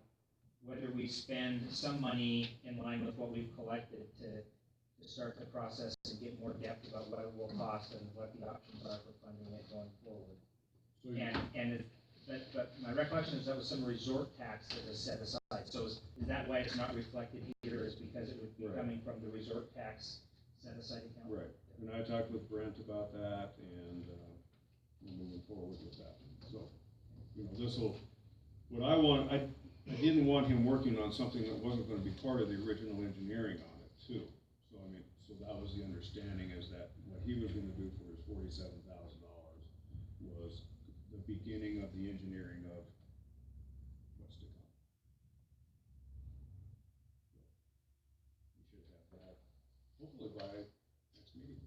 whether we spend some money in line with what we've collected to start the process and get more depth about what it will cost and what the options are for funding it going forward. So you- But my recollection is that was some resort tax that was set aside. So is that why it's not reflected here, is because it would be Right. coming from the resort tax set aside account? Right, and I talked with Brent about that, and, we're moving forward with that. So, what I want, I didn't want him working on something that wasn't gonna be part of the original engineering on it too. So that was the understanding, is that what he was gonna do for his $47,000 was the beginning of the engineering of what's to come. We should have that, hopefully by next meeting.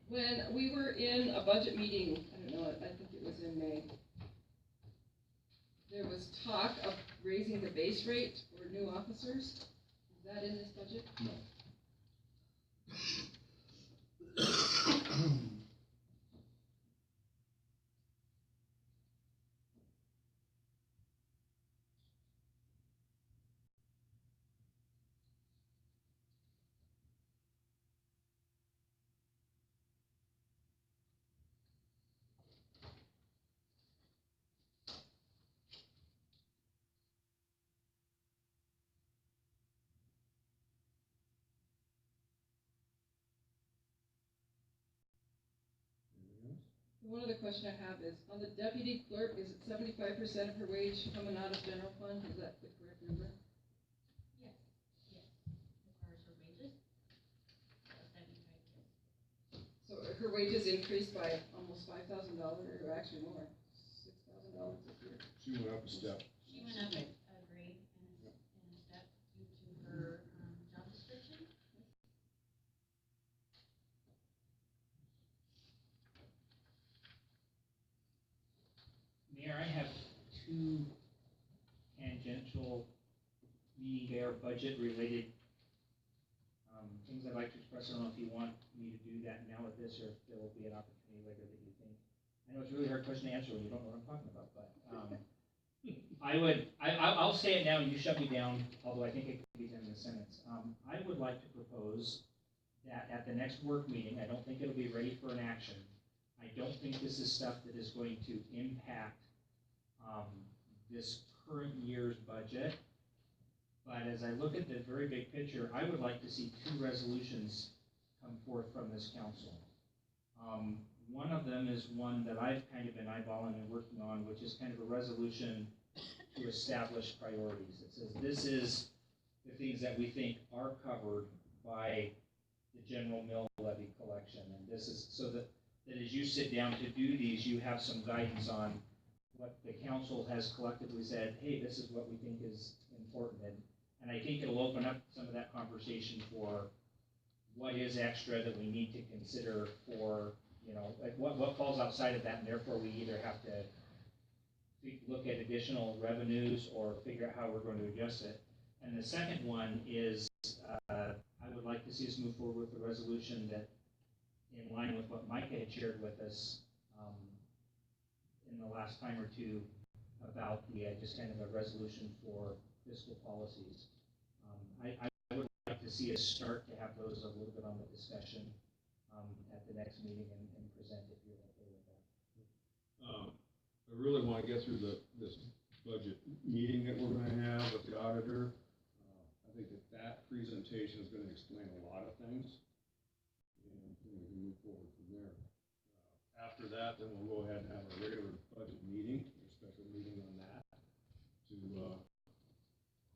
When we were in a budget meeting, I don't know, I think it was in May, there was talk of raising the base rate for new officers. Is that in this budget? No. Anything else? One other question I have is, on the deputy clerk, is it 75% of her wage coming out of general fund? Is that the correct number? Yes, yes, as far as her wages, 75, yes. So her wages increased by almost $5,000, or actually more, $6,000 this year. She went up a step. She went up a grade and a step due to her, job description. Mayor, I have two tangential, meaning they are budget-related things I'd like to express. I don't know if you want me to do that now with this, or if there will be an opportunity later that you think. I know it's a really hard question to answer when you don't know what I'm talking about, but I'll say it now and you shut me down, although I think it could be done in a sentence. I would like to propose that at the next work meeting, I don't think it'll be ready for an action. I don't think this is stuff that is going to impact this current year's budget. But as I look at the very big picture, I would like to see two resolutions come forth from this council. One of them is one that I've kind of been eyeballing and working on, which is kind of a resolution to establish priorities. It says this is the things that we think are covered by the general mill levy collection. And this is so that as you sit down to do these, you have some guidance on what the council has collectively said, hey, this is what we think is important. And I think it'll open up some of that conversation for what is extra that we need to consider for, like what falls outside of that, and therefore we either have to look at additional revenues or figure out how we're going to adjust it. And the second one is, I would like to see us move forward with a resolution that in line with what Micah had shared with us, in the last time or two about the, just kind of a resolution for fiscal policies. I would like to see us start to have those a little bit on the discussion, at the next meeting and present if you're okay with that. I really wanna get through this budget meeting that we're gonna have with the auditor. I think that presentation is gonna explain a lot of things, and then we can move forward from there. After that, then we'll go ahead and have a regular budget meeting, a special meeting on that, to,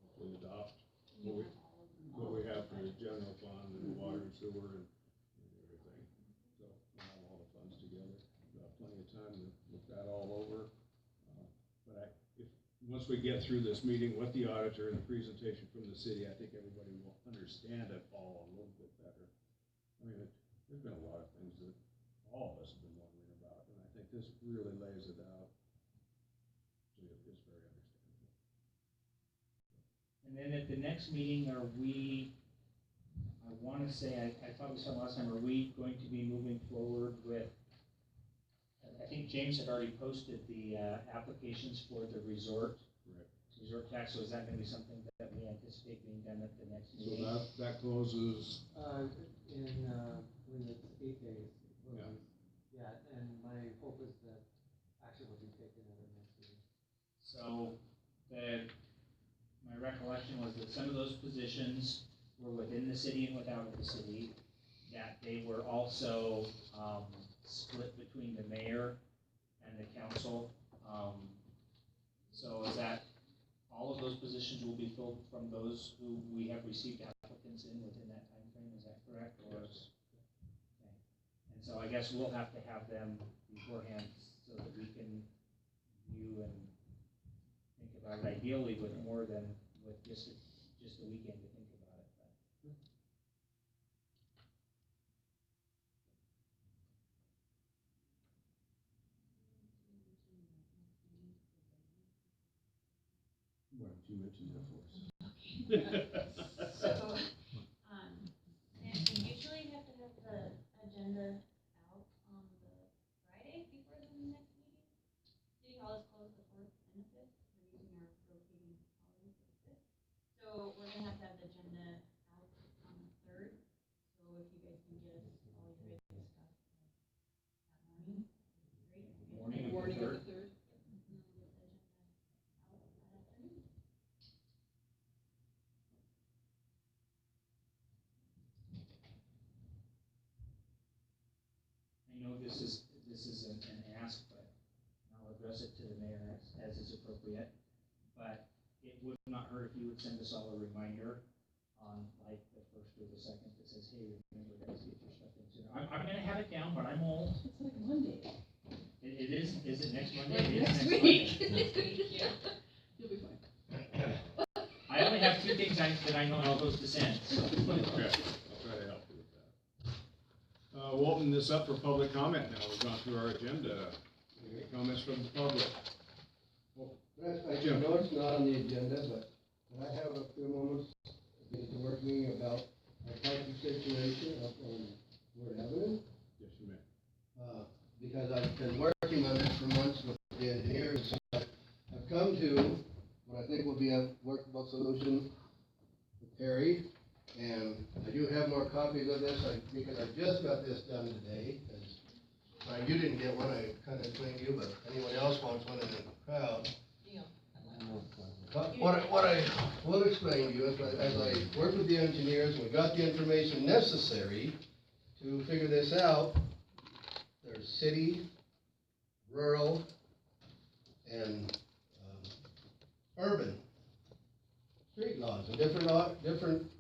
hopefully adopt what we have for the general fund and water and sewer and everything. So, we'll have all the funds together, we'll have plenty of time to look that all over. But once we get through this meeting with the auditor and the presentation from the city, I think everybody will understand it all a little bit better. I mean, there's been a lot of things that all of us have been wondering about, and I think this really lays it out. So it's very understandable. And then at the next meeting, are we, I wanna say, I thought we said last time, are we going to be moving forward with, I think James had already posted the, applications for the resort tax, so is that gonna be something that we anticipate being done at the next So meeting? that closes, In, when it's 8 days. Yeah. Yeah, and my hope is that action will be taken at our next meeting. So, my recollection was that some of those positions were within the city and without the city, that they were also, split between the mayor and the council. So is that, all of those positions will be filled from those who we have received applicants in within that time frame? Is that correct? Or yes. Okay. And so I guess we'll have to have them beforehand so that we can view and think about it, ideally with more than with just a weekend to think about it. But. Why don't you mention that for us? So, and we usually have to have the agenda out on the Friday before the next meeting. City Hall is closed the 4th and the 5th, we're using our rotating holiday for the 5th. So we're gonna have to have the agenda out on the 3rd, so if you guys can get us all your stuff that morning, great. Morning of the third? I know this is an ask, but I'll address it to the mayor as is appropriate. But it would not hurt if you would send us all a reminder on like the 1st or the 2nd that says, hey, remember guys, get your stuff in sooner. I'm gonna have it down, but I'm old. It's like Monday. It is it next Monday? Like It is next next week. Monday. Next week, yeah. You'll be fine. I only have 2 things that I know how those to send, so. Okay, I'll try to help you with that. We'll open this up for public comment now. We've gone through our agenda. Any comments from the public? I know it's not on the agenda, but can I have a few moments to get to work meeting about our parking situation up on Ward Avenue? Yes, you may. Because I've been working on it for months with the engineers. I've come to what I think will be a workable solution with Perry. And I do have more copies of this, because I just got this done today. You didn't get one, I kind of explained to you, but anyone else wants one in the crowd. But what I will explain to you is, as I worked with the engineers and we got the information necessary to figure this out, there's city, rural, and urban street laws, and different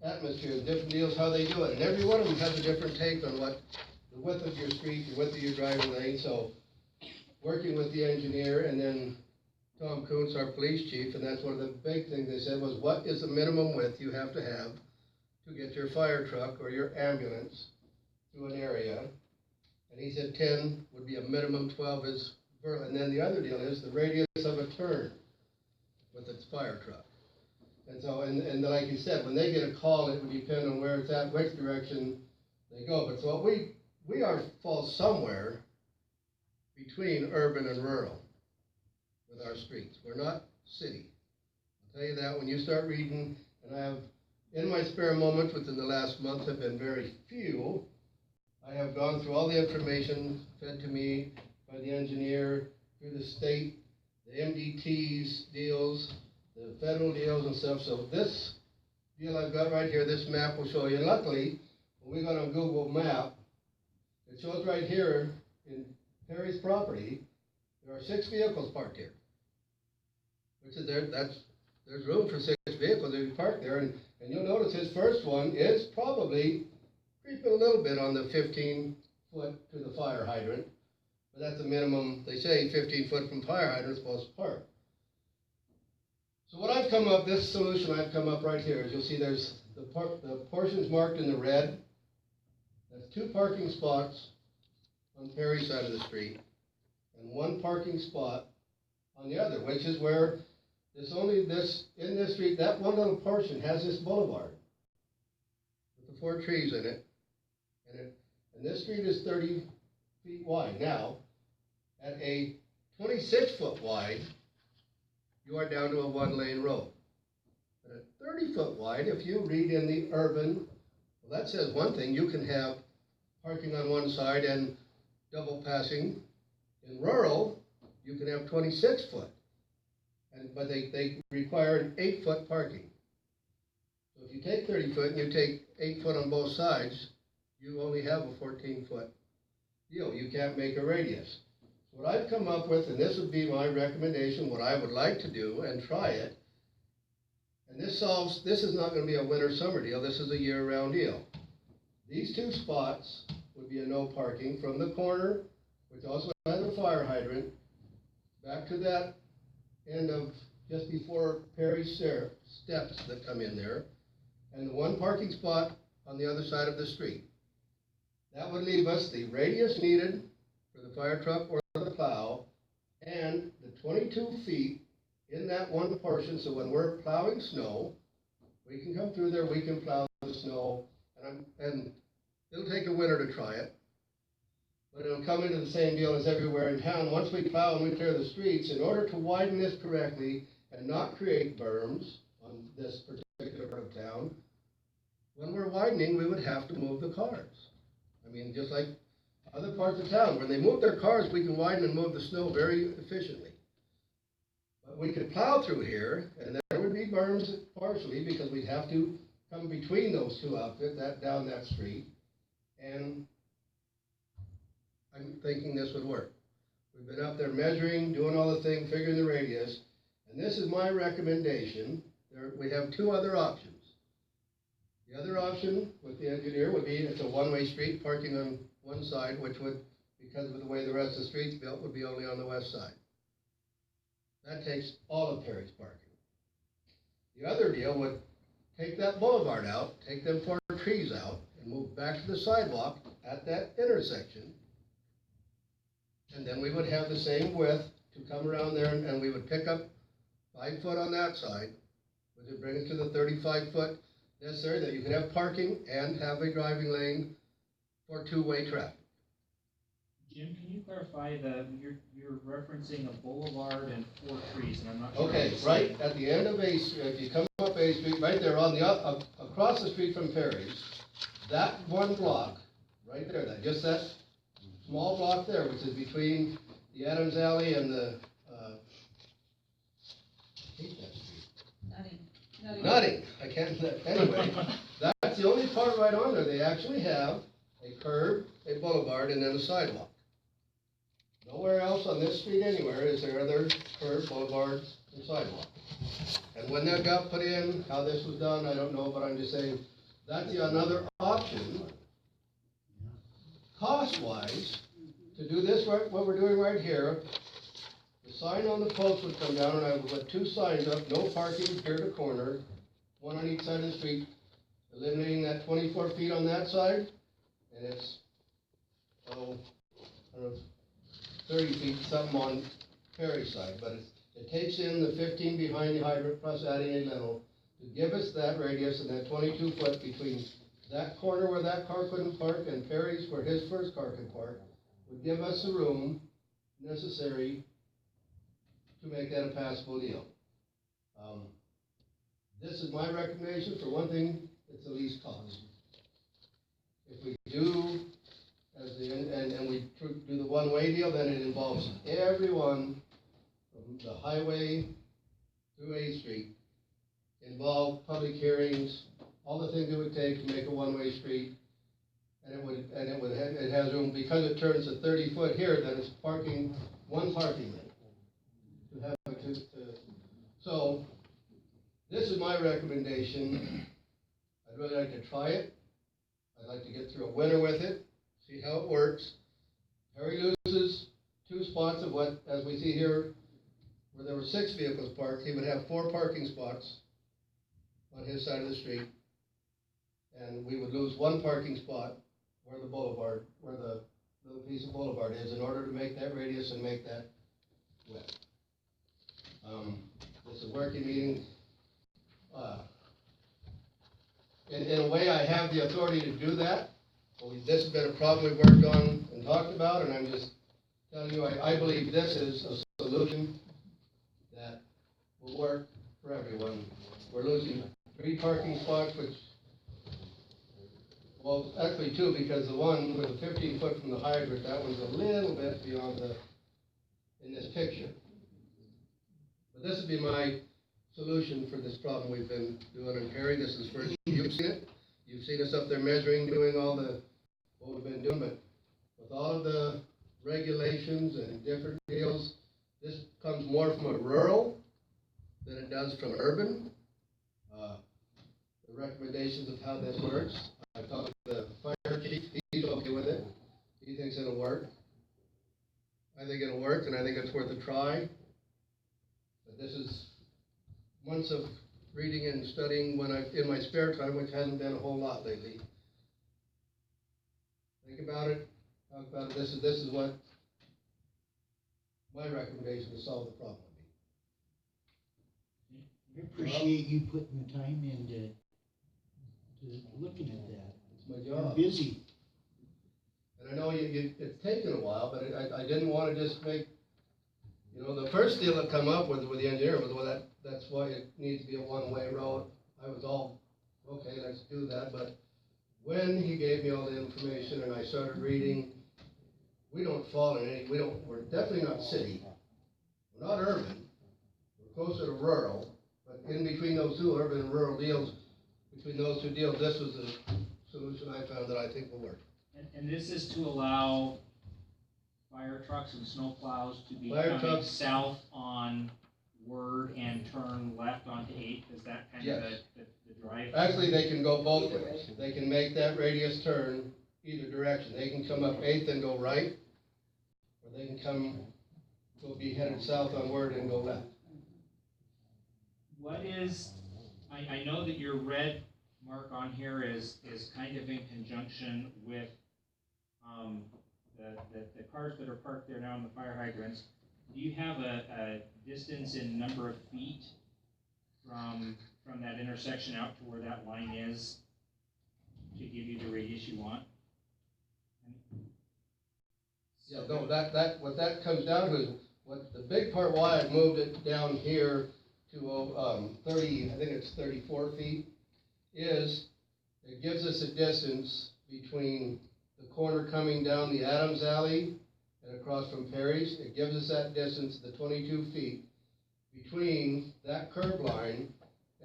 atmospheres, different deals, how they do it, and every one of them has a different take on what the width of your street, the width of your driving lane. So working with the engineer, and then Tom Kuntz, our police chief, and that's one of the big things they said was, what is the minimum width you have to get your fire truck or your ambulance through an area? And he said 10 would be a minimum, 12 is vertical. And then the other deal is the radius of a turn with its fire truck. And so, and like you said, when they get a call, it would depend on where it's at, which direction they go. But so what we we fall somewhere between urban and rural with our streets. We're not city. I'll tell you that when you start reading, and I have, in my spare moments within the last month have been very few, I have gone through all the information fed to me by the engineer, through the state, the MDT's deals, the federal deals and stuff. So this deal I've got right here, this map will show you. And luckily, when we got on Google Map, it shows right here in Perry's property, there are 6 vehicles parked here. Which is there, there's room for 6 vehicles if you park there. And you'll notice his first one is probably creeping a little bit on the 15-foot to the fire hydrant. But that's the minimum, they say 15 foot from fire hydrant is supposed to park. So what I've come up, this solution I've come up right here is you'll see there's the portions marked in the red. That's 2 parking spots on Perry's side of the street and 1 parking spot on the other, which is where in this street, that one little portion has this boulevard with the 4 trees in it. And this street is 30 feet wide. Now, at a 26-foot wide, you are down to a 1-lane road. But at 30-foot wide, if you read in the urban, well, that says one thing, you can have parking on one side and double passing. In rural, you can have 26 foot. But they require an 8-foot parking. So if you take 30 foot and you take 8 foot on both sides, you only have a 14-foot deal. You can't make a radius. What I've come up with, and this would be my recommendation, what I would like to do and try it, and this is not going to be a winter-summer deal, this is a year-round deal. These 2 spots would be a no parking from the corner, which also has a fire hydrant, back to that end of just before Perry's steps that come in there, and the 1 parking spot on the other side of the street. That would leave us the radius needed for the fire truck or the plow, and the 22 feet in that 1 portion, so when we're plowing snow, we can come through there, we can plow the snow, and it'll take a winter to try it, but it'll come into the same deal as everywhere in town. Once we plow and we clear the streets, in order to widen this correctly and not create berms on this particular part of town, when we're widening, we would have to move the cars. I mean, just like other parts of town, when they move their cars, we can widen and move the snow very efficiently. But we could plow through here, and there would be berms partially, because we'd have to come between those 2 outfits, down that street, and I'm thinking this would work. We've been up there measuring, doing all the things, figuring the radius, and this is my recommendation. We have 2 other options. The other option with the engineer would be it's a 1-way street, parking on one side, which would, because of the way the rest of the street's built, would be only on the west side. That takes all of Perry's parking. The other deal would take that boulevard out, take them 4 trees out, and move back to the sidewalk at that intersection. And then we would have the same width to come around there, and we would pick up 5 foot on that side, which would bring us to the 35 foot necessary that you could have parking and have a driving lane for 2-way traffic. Jim, can you clarify you're referencing a boulevard and 4 trees, and I'm not sure. Okay, right at the end of A Street, if you come up A Street, right there on the across the street from Perry's, that 1 block, right there, that small block there, which is between the Adams Alley and the, I hate that street. Nutting, I can't, anyway, that's the only part right on there. They actually have a curb, a boulevard, and then a sidewalk. Nowhere else on this street anywhere is there other curb, boulevards, and sidewalk. And when that got put in, how this was done, I don't know, but I'm just saying, that's another option, cost-wise, to do this, what we're doing right here. The sign on the post would come down, and I would put 2 signs up, no parking here to corner, 1 on each side of the street, eliminating that 24 feet on that side, and it's, I don't know, 30 feet, something on Perry's side, but it takes in the 15 behind the hydrant plus adding a lintel to give us that radius and that 22 foot between that corner where that car couldn't park and Perry's where his first car could park would give us the room necessary to make that a passable deal. This is my recommendation. For one thing, it's the least cost. If we do, and we do the one-way deal, then it involves everyone from the highway through 8th Street, involve public hearings, all the things it would take to make a one-way street. It has room, because it turns to 30 foot here, then it's parking, one parking lane. To have so, this is my recommendation. I'd really like to try it. I'd like to get through a winter with it, see how it works. Harry loses 2 spots of what, as we see here, where there were 6 vehicles parked, he would have 4 parking spots on his side of the street. And we would lose 1 parking spot where the boulevard, where the little piece of boulevard is, in order to make that radius and make that width. It's a working meeting. In a way, I have the authority to do that. This has been a problem we've worked on and talked about, and I'm just telling you, I believe this is a solution that will work for everyone. We're losing 3 parking spots, which, well, actually 2, because the one with the 15 foot from the hydrant, that one's a little bit beyond in this picture. But this would be my solution for this problem we've been doing. And Harry, this is first, you've seen it. You've seen us up there measuring, doing all what we've been doing, but with all of the regulations and different deals, this comes more from a rural than it does from urban. The recommendations of how this works, I've talked to the fire chief, he's okay with it. He thinks it'll work. I think it'll work, and I think it's worth a try. But this is months of reading and studying in my spare time, which hasn't been a whole lot lately. Think about it, talk about it. This is what my recommendation to solve the problem would be. I appreciate you putting the time into looking at that. It's my job. You're busy. And I know it's taken a while, but I didn't want to just make, the first deal that come up with the engineer was, well, that's why it needs to be a one-way road. I was all, okay, let's do that, but when he gave me all the information and I started reading, we don't fall in any, we're definitely not city. We're not urban. We're closer to rural, but in between those 2 urban and rural deals, between those 2 deals, this was the solution I found that I think will work. And this is to allow fire trucks and snow plows to be Fire coming trucks. south on Word and turn left onto 8th? Is that kind of Yes. the drive? Actually, they can go both ways. They can make that radius turn either direction. They can come up 8th and go right, or they can be headed south on Word and go left. What is, I know that your red mark on here is kind of in conjunction with the cars that are parked there now in the fire hydrants. Do you have a distance in number of feet from that intersection out to where that line is to give you the radius you want? Yeah, no, what that comes down to is, what the big part why I moved it down here to 30, I think it's 34 feet, is it gives us a distance between the corner coming down the Adams Alley and across from Perry's. It gives us that distance, the 22 feet, between that curb line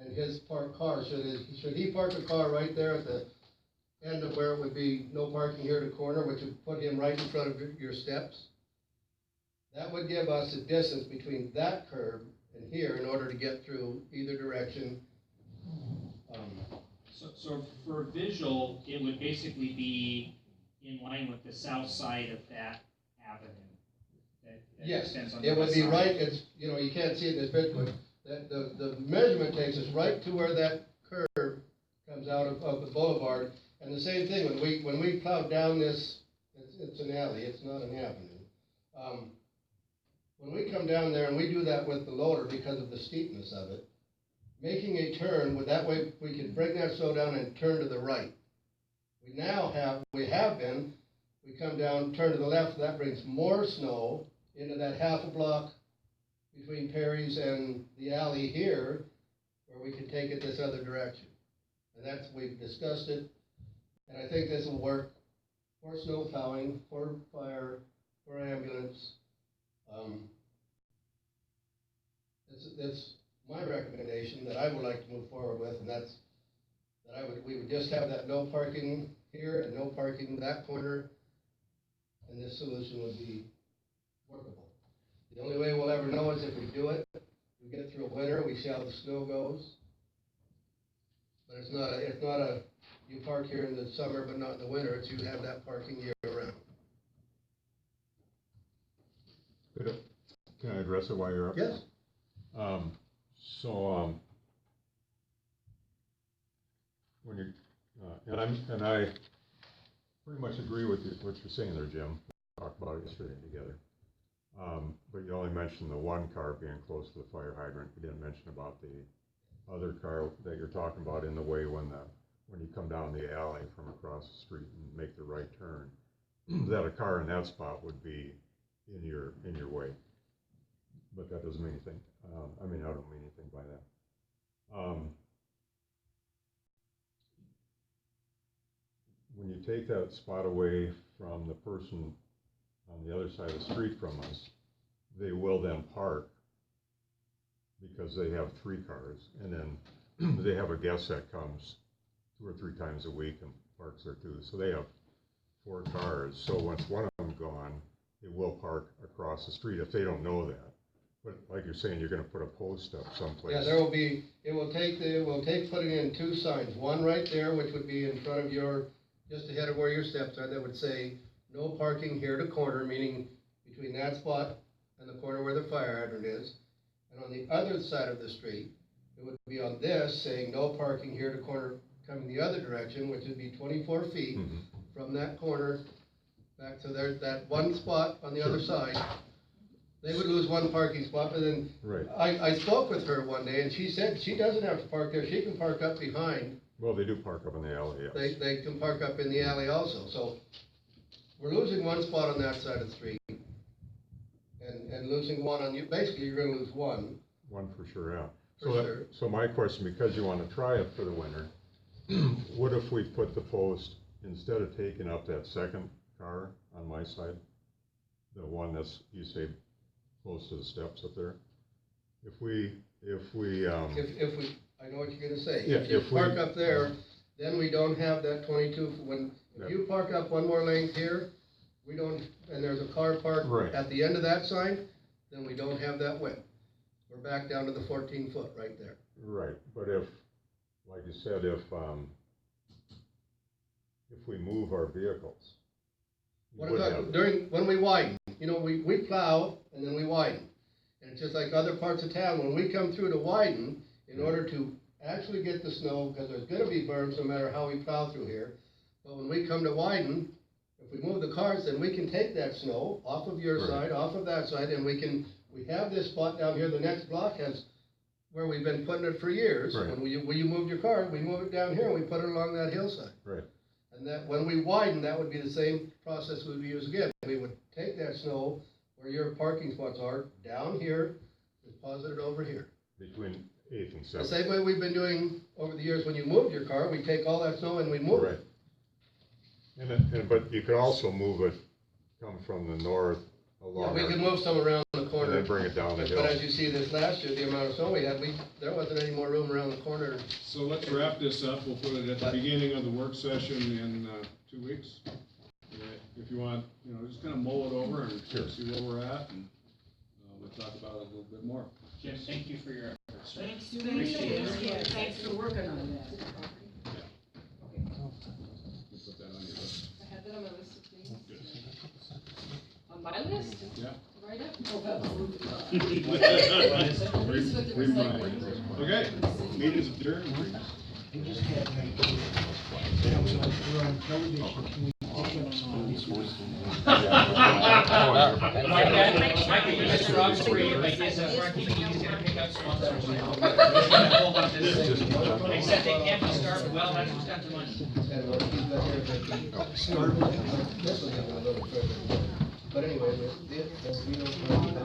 and his parked car. Should he park a car right there at the end of where it would be no parking here at the corner, which would put him right in front of your steps? That would give us a distance between that curb and here in order to get through either direction. So for visual, it would basically be in line with the south side of that avenue. That Yes, extends on it the would west be side. right, you can't see it in this picture, but the measurement takes us right to where that curb comes out of the boulevard. And the same thing, when we plowed down this, it's an alley, it's not an avenue. When we come down there and we do that with the loader because of the steepness of it, making a turn, that way we can bring that slow down and turn to the right. We have been, we come down, turn to the left, that brings more snow into that half a block between Perry's and the alley here, where we could take it this other direction. And that's, we've discussed it, and I think this will work for snow plowing, for fire, for ambulance. That's my recommendation that I would like to move forward with, and that's, that we would just have that no parking here and no parking in that corner, and this solution would be workable. The only way we'll ever know is if we do it, we get through a winter, we see how the snow goes. But it's not a, you park here in the summer but not in the winter, it's you have that parking year round. Can I address it while you're up? Yes. When you, and I pretty much agree with what you're saying there, Jim. We talked about it yesterday together. But you only mentioned the one car being close to the fire hydrant. You didn't mention about the other car that you're talking about in the way when you come down the alley from across the street and make the right turn. That a car in that spot would be in your way. But that doesn't mean anything. I don't mean anything by that. When you take that spot away from the person on the other side of the street from us, they will then park because they have 3 cars, and then they have a guest that comes 2 or 3 times a week and parks there too. So they have 4 cars. So once one of them's gone, they will park across the street if they don't know that. But like you're saying, you're gonna put a post up someplace. Yeah, it will take putting in 2 signs, one right there, which would be in front of just ahead of where your steps are, that would say, no parking here to corner, meaning between that spot and the corner where the fire hydrant is. And on the other side of the street, it would be on this saying, no parking here to corner, coming the other direction, which would be 24 feet from that corner back to that one spot on the other side. They would lose 1 parking spot, but then right. I spoke with her one day, and she said she doesn't have to park there. She can park up behind. Well, they do park up in the alley, yes. They can park up in the alley also. So we're losing 1 spot on that side of the street, and losing 1 on you. Basically, you're going to lose 1. 1 for sure, yeah. Sure. So my question, because you want to try it for the winter, what if we put the post, instead of taking up that second car on my side, the one that's, you say, close to the steps up there? If we, I know what you're gonna say. Yeah, if you park up there, then we don't have that 22, if you park up 1 more length here, we don't, and there's a car parked right at the end of that sign, then we don't have that width. We're back down to the 14 foot right there. Right, but if, like you said, if we move our vehicles. What about when we widen? You know, we plow and then we widen. And it's just like other parts of town, when we come through to widen, in order to actually get the snow, because there's gonna be berms no matter how we plow through here. But when we come to widen, if we move the cars, then we can take that snow off of your side, off of that side, and we have this spot down here, the next block has where we've been putting it for years. Right. When you moved your car, we move it down here and we put it along that hillside. Right. And that, when we widen, that would be the same process we would use again. We would take that snow where your parking spots are, down here, deposit it over here. Between 8th and 7th. The same way we've been doing over the years when you moved your car, we take all that snow and we move it. Right. But you could also move it, come from the north along. Yeah, we could move some around the corner. And then bring it down the hill. But as you see this last year, the amount of snow we had, there wasn't any more room around the corner. So let's wrap this up. We'll put it at the beginning of the work session in 2 weeks. If you want, just kind of mull it over and see where we're at, and we'll talk about it a little bit more. Jim, thank you for your efforts. Thanks for working on that. We'll put that on your list. I had that on my list of things. On my list? Yeah. Right up. Okay, meeting's adjourned. I just had an idea. We're on television, can we pick up some of these Might be Mr. Roxbury, like this, Frankie, he's gonna pick up sponsors. Except they can't be started, well, that's what's got the money. And what he's got here, this will get a little further. But anyway, we don't